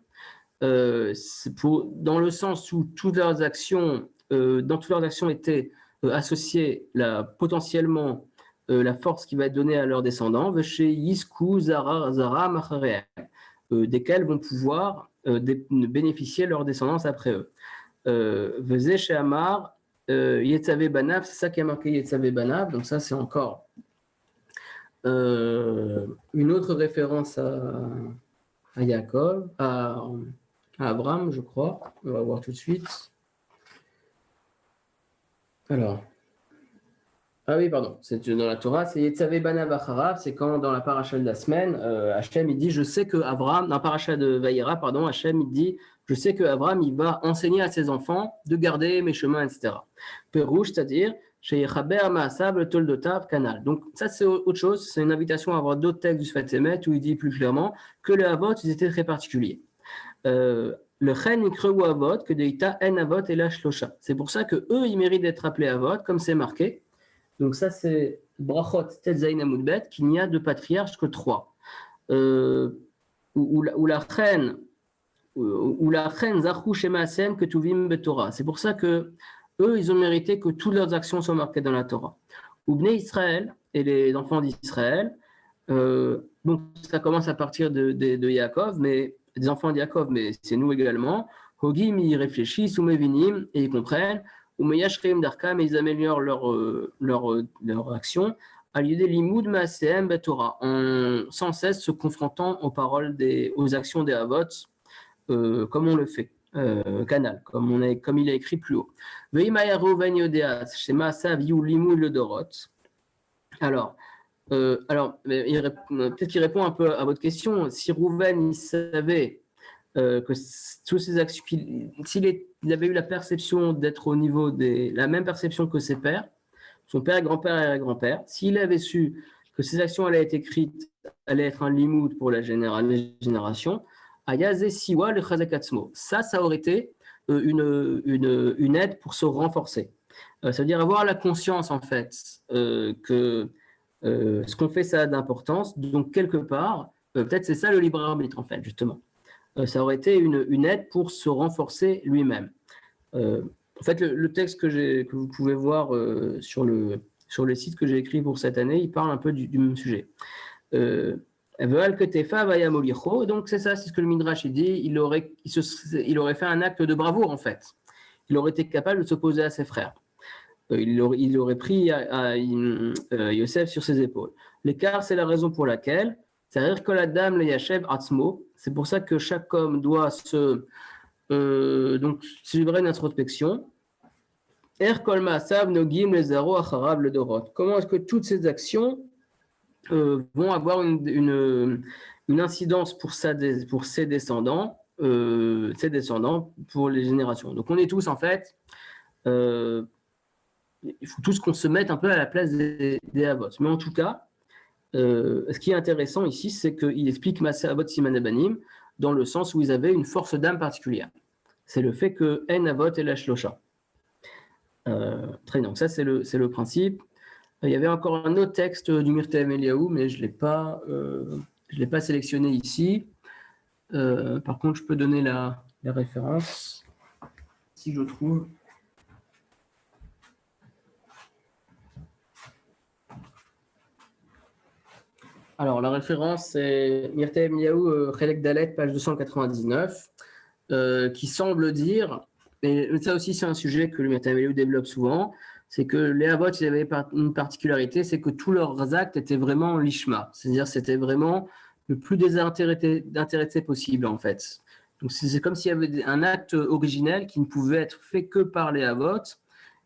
Dans le sens où toutes leurs actions étaient associées potentiellement la force qui va être donnée à leurs descendants, desquels vont pouvoir bénéficier leur descendance après eux. Vezé chez Amar, Yetzavé Banav, c'est ça qui a marqué Yetzavé Banav, donc ça c'est encore une autre référence à Yaakov, à Abraham, je crois. On va voir tout de suite. Alors. Ah oui, pardon. C'est dans la Torah, c'est Yetzavé Banav Acharav, c'est quand dans la paracha de la semaine, Hachem il dit, je sais que Abraham, dans la paracha de Vaïra, pardon, Hachem il dit, je sais que Abraham il va enseigner à ses enfants de garder mes chemins, etc. Perouche, c'est-à-dire, chez Yechaber Maasav le Toldotav Canal. Donc ça c'est autre chose, c'est une invitation à avoir d'autres textes du Sfat Emet où il dit plus clairement que les Avot ils étaient très particuliers. Le chen ikreu avot que deita en avot et la shlosha. C'est pour ça que eux ils méritent d'être appelés avot comme c'est marqué. Donc ça c'est brachot tet zayin amudbet qu'il n'y a de patriarches que 3. Ou la chen zachu shema asem que tuvim betorah. C'est pour ça que eux ils ont mérité que toutes leurs actions soient marquées dans la Torah. Ou bnei Israël et les enfants d'Israël. Donc ça commence à partir de Yaakov, mais des enfants de Yaakov, mais c'est nous également. Hogim, ils réfléchissent, ou mevinim, et ils comprennent. Ou meyashrim darkam, et ils améliorent leur action. À l'idée limoud maaseem betorah, en sans cesse se confrontant aux paroles aux actions des Havot, comme on le fait. Canal, comme il a écrit plus haut. Veimayaru ven yodeas, shema saviu limud le dorot. Alors, peut-être qu'il répond un peu à votre question. Si Rouven il savait que toutes ces actions, il avait eu la perception d'être au niveau la même perception que ses pères, son père, grand-père et grand-père, s'il avait su que ces actions allaient être écrites, allaient être un limoud pour la génération, Ayazé Siwa le Chazakatsmo. Ça aurait été une aide pour se renforcer. Ça veut dire avoir la conscience, en fait, que ce qu'on fait, ça a d'importance. Donc, quelque part, peut-être c'est ça le libre arbitre, en fait, justement. Ça aurait été une aide pour se renforcer lui-même. En fait, le texte que vous pouvez voir sur le site que j'ai écrit pour cette année, il parle un peu du même sujet. Donc, c'est ça, c'est ce que le Midrash dit. Il aurait fait un acte de bravoure, en fait. Il aurait été capable de s'opposer à ses frères. Il aurait pris Yosef sur ses épaules. L'écart, c'est la raison pour laquelle, c'est-à-dire que la dame, le Yashev Atzmo, c'est pour ça que chaque homme doit donc suivre une introspection. Comment est-ce que toutes ces actions vont avoir une incidence pour ses descendants, pour les générations. Donc on est tous en fait, il faut tous qu'on se mette un peu à la place des Avot. Mais en tout cas, ce qui est intéressant ici, c'est qu'il explique Maaseh Avot Siman Abanim dans le sens où ils avaient une force d'âme particulière. C'est le fait que En Avot et la Shlosha. Très bien, donc ça c'est le principe. Il y avait encore un autre texte du Myrtem Eliaou, mais je ne l'ai pas sélectionné ici. Par contre, je peux donner la référence. si je trouve. Alors, la référence, c'est Mirta Emiyahu, Chelek Dalet, page 299, qui semble dire, et ça aussi c'est un sujet que le Mirta Emiyahu développe souvent, c'est que les Avot, ils avaient une particularité, c'est que tous leurs actes étaient vraiment lishma, c'est-à-dire c'était vraiment le plus désintéressé possible en fait. Donc c'est comme s'il y avait un acte originel qui ne pouvait être fait que par les Avot,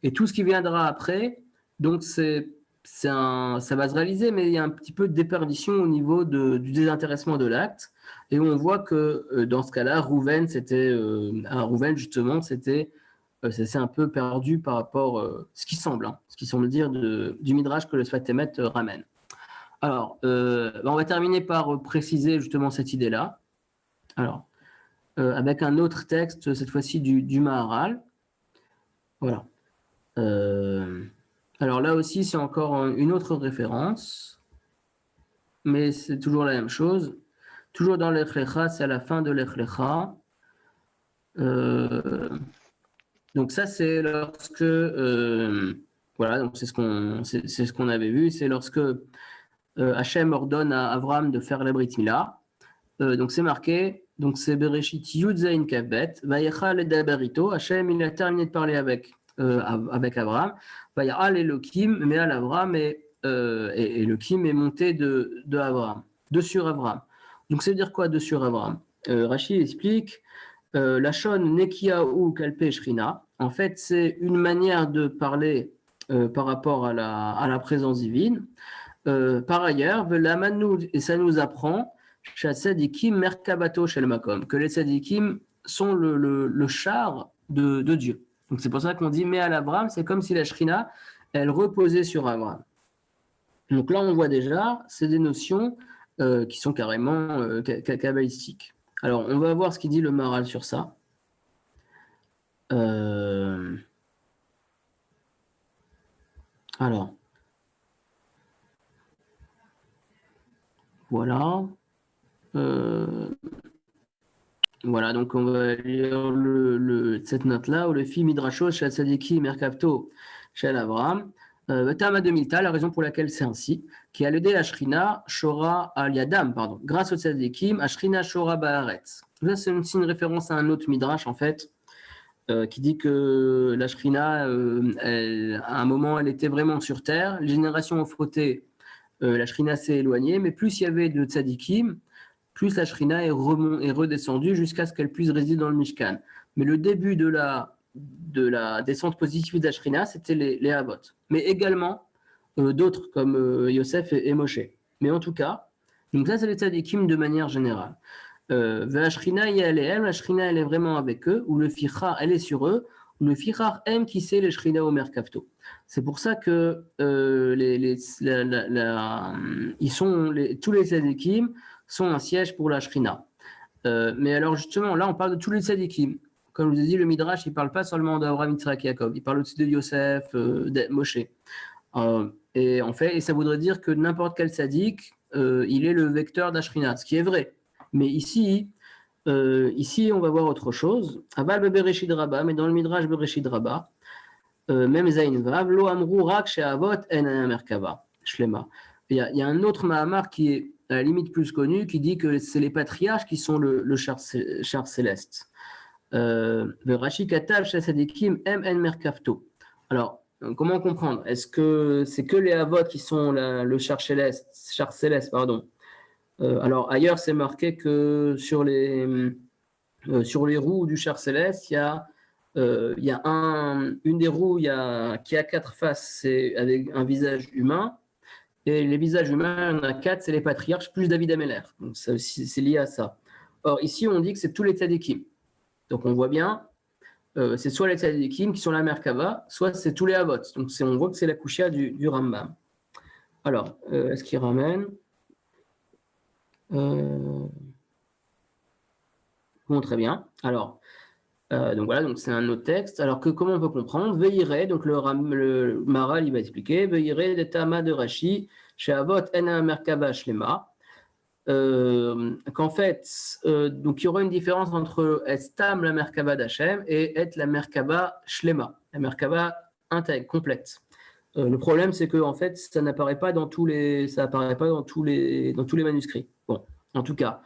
et tout ce qui viendra après, donc ça va se réaliser, mais il y a un petit peu de déperdition au niveau du désintéressement de l'acte. Et on voit que dans ce cas-là, Rouven, justement, ça s'est un peu perdu par rapport, ce qui semble dire du Midrash que le Sfat Emet ramène. Alors, on va terminer par préciser justement cette idée-là. Alors, avec un autre texte, cette fois-ci du Maharal. Voilà. Alors là aussi, c'est encore une autre référence, mais c'est toujours la même chose. Toujours dans l'Echlecha, c'est à la fin de l'Echlecha. Donc ça, c'est lorsque... voilà, donc c'est ce qu'on avait vu. C'est lorsque Hachem ordonne à Avram de faire la Brit Mila. Donc c'est marqué, donc c'est Bereshit Yud Zayin Kavbet, Vayecha Ledaberito. Hachem, il a terminé de parler avec Abraham. Vayal Elohim, mais à Abraham et Elohim est monté de Abraham, de sur Abraham. Donc ça veut dire quoi de sur Abraham? Rashi explique la shon nekia ou kalpe shrina. En fait, c'est une manière de parler par rapport à la présence divine. Par ailleurs, et ça nous apprend que les tzadikim sont le char de Dieu. Donc c'est pour ça qu'on dit mais à l'Abraham, c'est comme si la Shrina, elle reposait sur Abraham. Donc là, on voit déjà, c'est des notions qui sont carrément kabbalistiques. Alors, on va voir ce qu'il dit le Maharal sur ça. Alors, voilà. Voilà, donc on va lire cette note-là, où le film Midrasho, Shel Tzadiki, Merkavto, Shel Avraham. Tama de Milta, la raison pour laquelle c'est ainsi, qui a l'aidé la Shrina, Shora al Yadam, pardon, grâce au Tzadikim, à Shrina Shora Baaretz. Là, c'est aussi une référence à un autre Midrash, en fait, qui dit que la Shrina, à un moment, elle était vraiment sur terre, les générations ont frotté, la Shrina s'est éloignée, mais plus il y avait de Tzadikim, plus la Shrina est redescendue jusqu'à ce qu'elle puisse résider dans le Mishkan. Mais le début de la descente positive de la Shrina, c'était les Havot. Mais également d'autres comme Yosef et Moshe. Mais en tout cas, donc ça c'est les tzadikim de manière générale. La Shrina, la Shrina elle est vraiment avec eux, ou le Fichar elle est sur eux, ou le Fichar aime qui sait les Shrina au Merkavto. C'est pour ça que tous les tzadikim sont un siège pour la Shrina. Mais alors justement, là on parle de tous les tzadikim. Comme je vous ai dit, le Midrash, il ne parle pas seulement d'Abraham, Yitzhak et Jacob, il parle aussi de Yosef, de Moshe. Et en fait, ça voudrait dire que n'importe quel tzaddik, il est le vecteur d'Ashrina, ce qui est vrai. Mais ici, on va voir autre chose. Abal Bereshit Rabba, mais dans le Midrash Bereshit Rabba, même Zayin Vav, Lo Amru Rak She'avot En Merkava, Shlema. Il y a un autre Mahamar qui est à la limite plus connu, qui dit que c'est les patriarches qui sont le char céleste. Rashi Katav Shasadikim M.N. Merkavto. Alors, comment comprendre? Est-ce que c'est que les Havot qui sont le char céleste, pardon. Alors, ailleurs, c'est marqué que sur les roues du char céleste, il y a une des roues qui a 4 faces, c'est avec un visage humain. Et les visages humains, il y en a 4, c'est les patriarches, plus David Ameller. Donc, c'est lié à ça. Or, ici, on dit que c'est tous les tzadikim. Donc, on voit bien, c'est soit les tzadikim qui sont la Merkava, soit c'est tous les Havot. Donc, on voit que c'est la Kushia du Rambam. Alors, est-ce qu'il ramène Bon, très bien. Alors, donc voilà, donc c'est un autre texte. Alors, comment on peut comprendre? Veillere, donc le Maharal, il va expliquer, Veillere de Tama de Rashi, chez Avot en Merkava Shlema. qu'en fait, donc il y aura une différence entre et stam la merkava d'Hachem et et la merkava shlema, la merkava intègre, complète. Le problème, c'est que en fait, ça n'apparaît pas dans tous les, ça apparaît pas dans tous les manuscrits. Bon, en tout cas,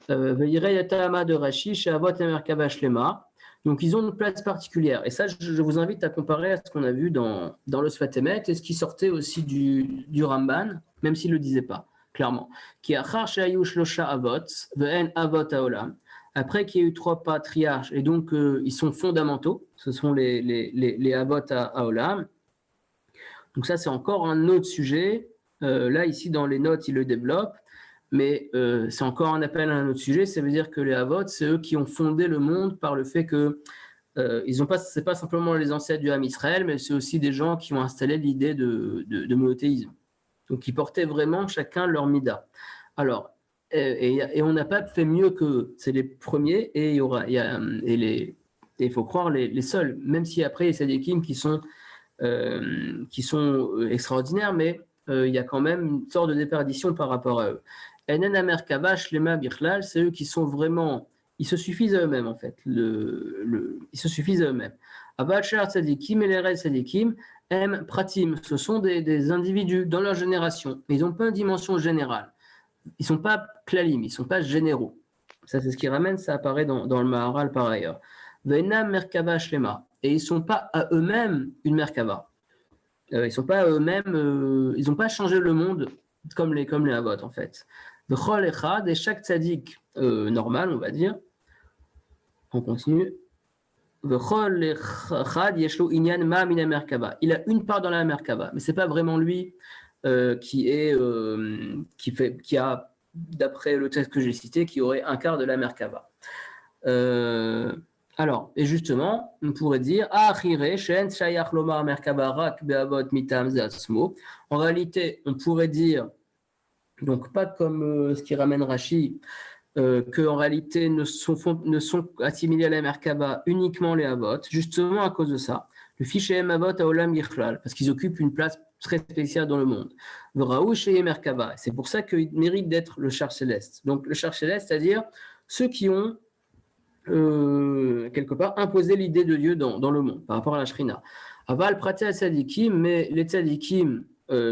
Veirei Yatama de Rashi, chez Avot la merkava shlema. Donc, ils ont une place particulière. Et ça, je vous invite à comparer à ce qu'on a vu dans le Sfat Emet et ce qui sortait aussi du Ramban, même s'il ne le disait pas, clairement. Qui achar shehayu shlosha avot, ve'en avot haolam. Après qu'il y ait eu 3 patriarches, et donc ils sont fondamentaux, ce sont les avot haolam. Donc ça, c'est encore un autre sujet. Là, ici, dans les notes, il le développe. Mais c'est encore un appel à un autre sujet. Ça veut dire que les Havot, c'est eux qui ont fondé le monde par le fait que c'est pas simplement les ancêtres du Ham Israël, mais c'est aussi des gens qui ont installé l'idée de monothéisme. Donc, ils portaient vraiment chacun leur mida. Alors, et on n'a pas fait mieux que c'est les premiers, et il faut croire les seuls, même si après, il y a Sadikim qui sont extraordinaires, mais il y a quand même une sorte de déperdition par rapport à eux. Enen Merkava, Shlema, Bichlal, c'est eux qui sont vraiment, ils se suffisent à eux-mêmes en fait. Ils se suffisent à eux-mêmes. Avachar Tzadikim et les Red Tzadikim, M Pratim, ce sont des individus dans leur génération, mais ils n'ont pas une dimension générale. Ils ne sont pas klalim, ils ne sont pas généraux. Ça, c'est ce qui ramène, ça apparaît dans le Maharal par ailleurs. Venam Merkava Shlema, et ils ne sont pas à eux-mêmes une Merkava. Ils sont pas eux-mêmes, ils n'ont pas changé le monde comme les Havot en fait. V'chol echad, et chaque tzaddik normal, on va dire, on continue. V'chol echad yeshlo inyan ma mina merkava. Il a une part dans la merkava, mais c'est pas vraiment lui qui a, d'après le texte que j'ai cité, qui aurait un quart de la merkava. Alors, et justement, on pourrait dire en réalité, on pourrait dire, donc pas comme ce qui ramène Rashi, qu'en réalité ne sont assimilés à la Merkava uniquement les Avot, justement à cause de ça. Le fichier Avot à Olam Yichlal, parce qu'ils occupent une place très spéciale dans le monde. Merkava, c'est pour ça qu'ils méritent d'être le char céleste. Donc le char céleste, c'est-à-dire ceux qui ont quelque part imposer l'idée de Dieu dans le monde par rapport à la Shrina. Aval praté à tzadikim, mais les tzadikim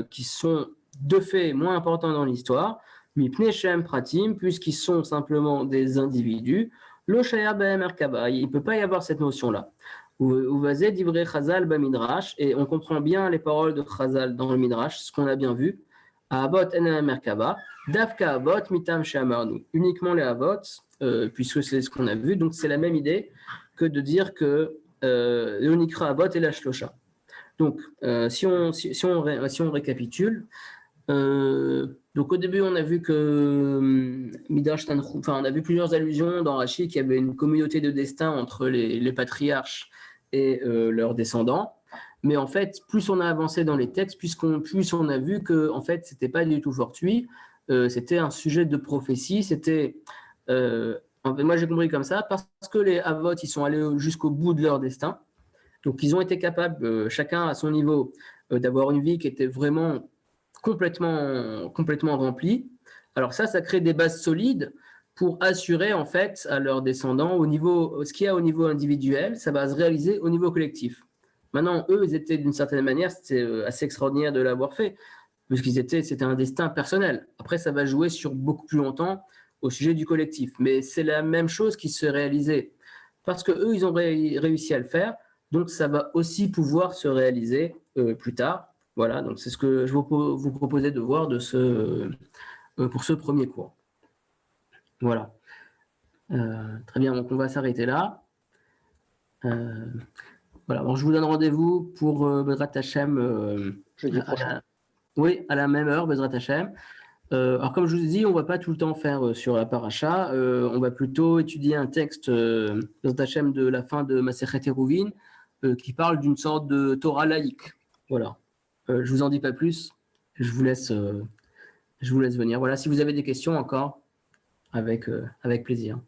qui sont de fait moins importants dans l'histoire, mipne shem pratim, puisqu'ils sont simplement des individus, lo shaya b'hem merkava, il ne peut pas y avoir cette notion-là. Uvazé divrei chazal b'midrash, et on comprend bien les paroles de Chazal dans le midrash, ce qu'on a bien vu. Avot en merkava, davka avot mitam she'amarnu, uniquement les avot, puisque c'est ce qu'on a vu. Donc, c'est la même idée que de dire que l'onikra avot et la shlosha. Donc, si on récapitule, donc au début, on a vu que Midrash Tanchum, enfin, on a vu plusieurs allusions dans Rashi qu'il y avait une communauté de destin entre les patriarches et leurs descendants. Mais en fait, plus on a avancé dans les textes, plus on a vu que en fait, c'était pas du tout fortuit. C'était un sujet de prophétie. C'était moi, j'ai compris comme ça, parce que les Havot, ils sont allés jusqu'au bout de leur destin. Donc, ils ont été capables, chacun à son niveau, d'avoir une vie qui était vraiment complètement remplie. Alors ça crée des bases solides pour assurer, en fait, à leurs descendants, ce qu'il y a au niveau individuel, ça va se réaliser au niveau collectif. Maintenant, eux, ils étaient d'une certaine manière, c'était assez extraordinaire de l'avoir fait, c'était un destin personnel. Après, ça va jouer sur beaucoup plus longtemps au sujet du collectif. Mais c'est la même chose qui se réalisait. Parce qu'eux, ils ont réussi à le faire, donc ça va aussi pouvoir se réaliser plus tard. Voilà, donc c'est ce que je vous proposais de voir pour ce premier cours. Voilà. Très bien, donc on va s'arrêter là. Voilà, bon, je vous donne rendez-vous pour Bezrat Hashem. Jeudi prochain. Oui, à la même heure, Bezrat Hashem. Alors, comme je vous ai dit, on ne va pas tout le temps faire sur la paracha. On va plutôt étudier un texte Bezrat Hashem de la fin de Masechet Eruvin qui parle d'une sorte de Torah laïque. Voilà. Je vous en dis pas plus. Je vous laisse venir. Voilà, si vous avez des questions encore, avec plaisir.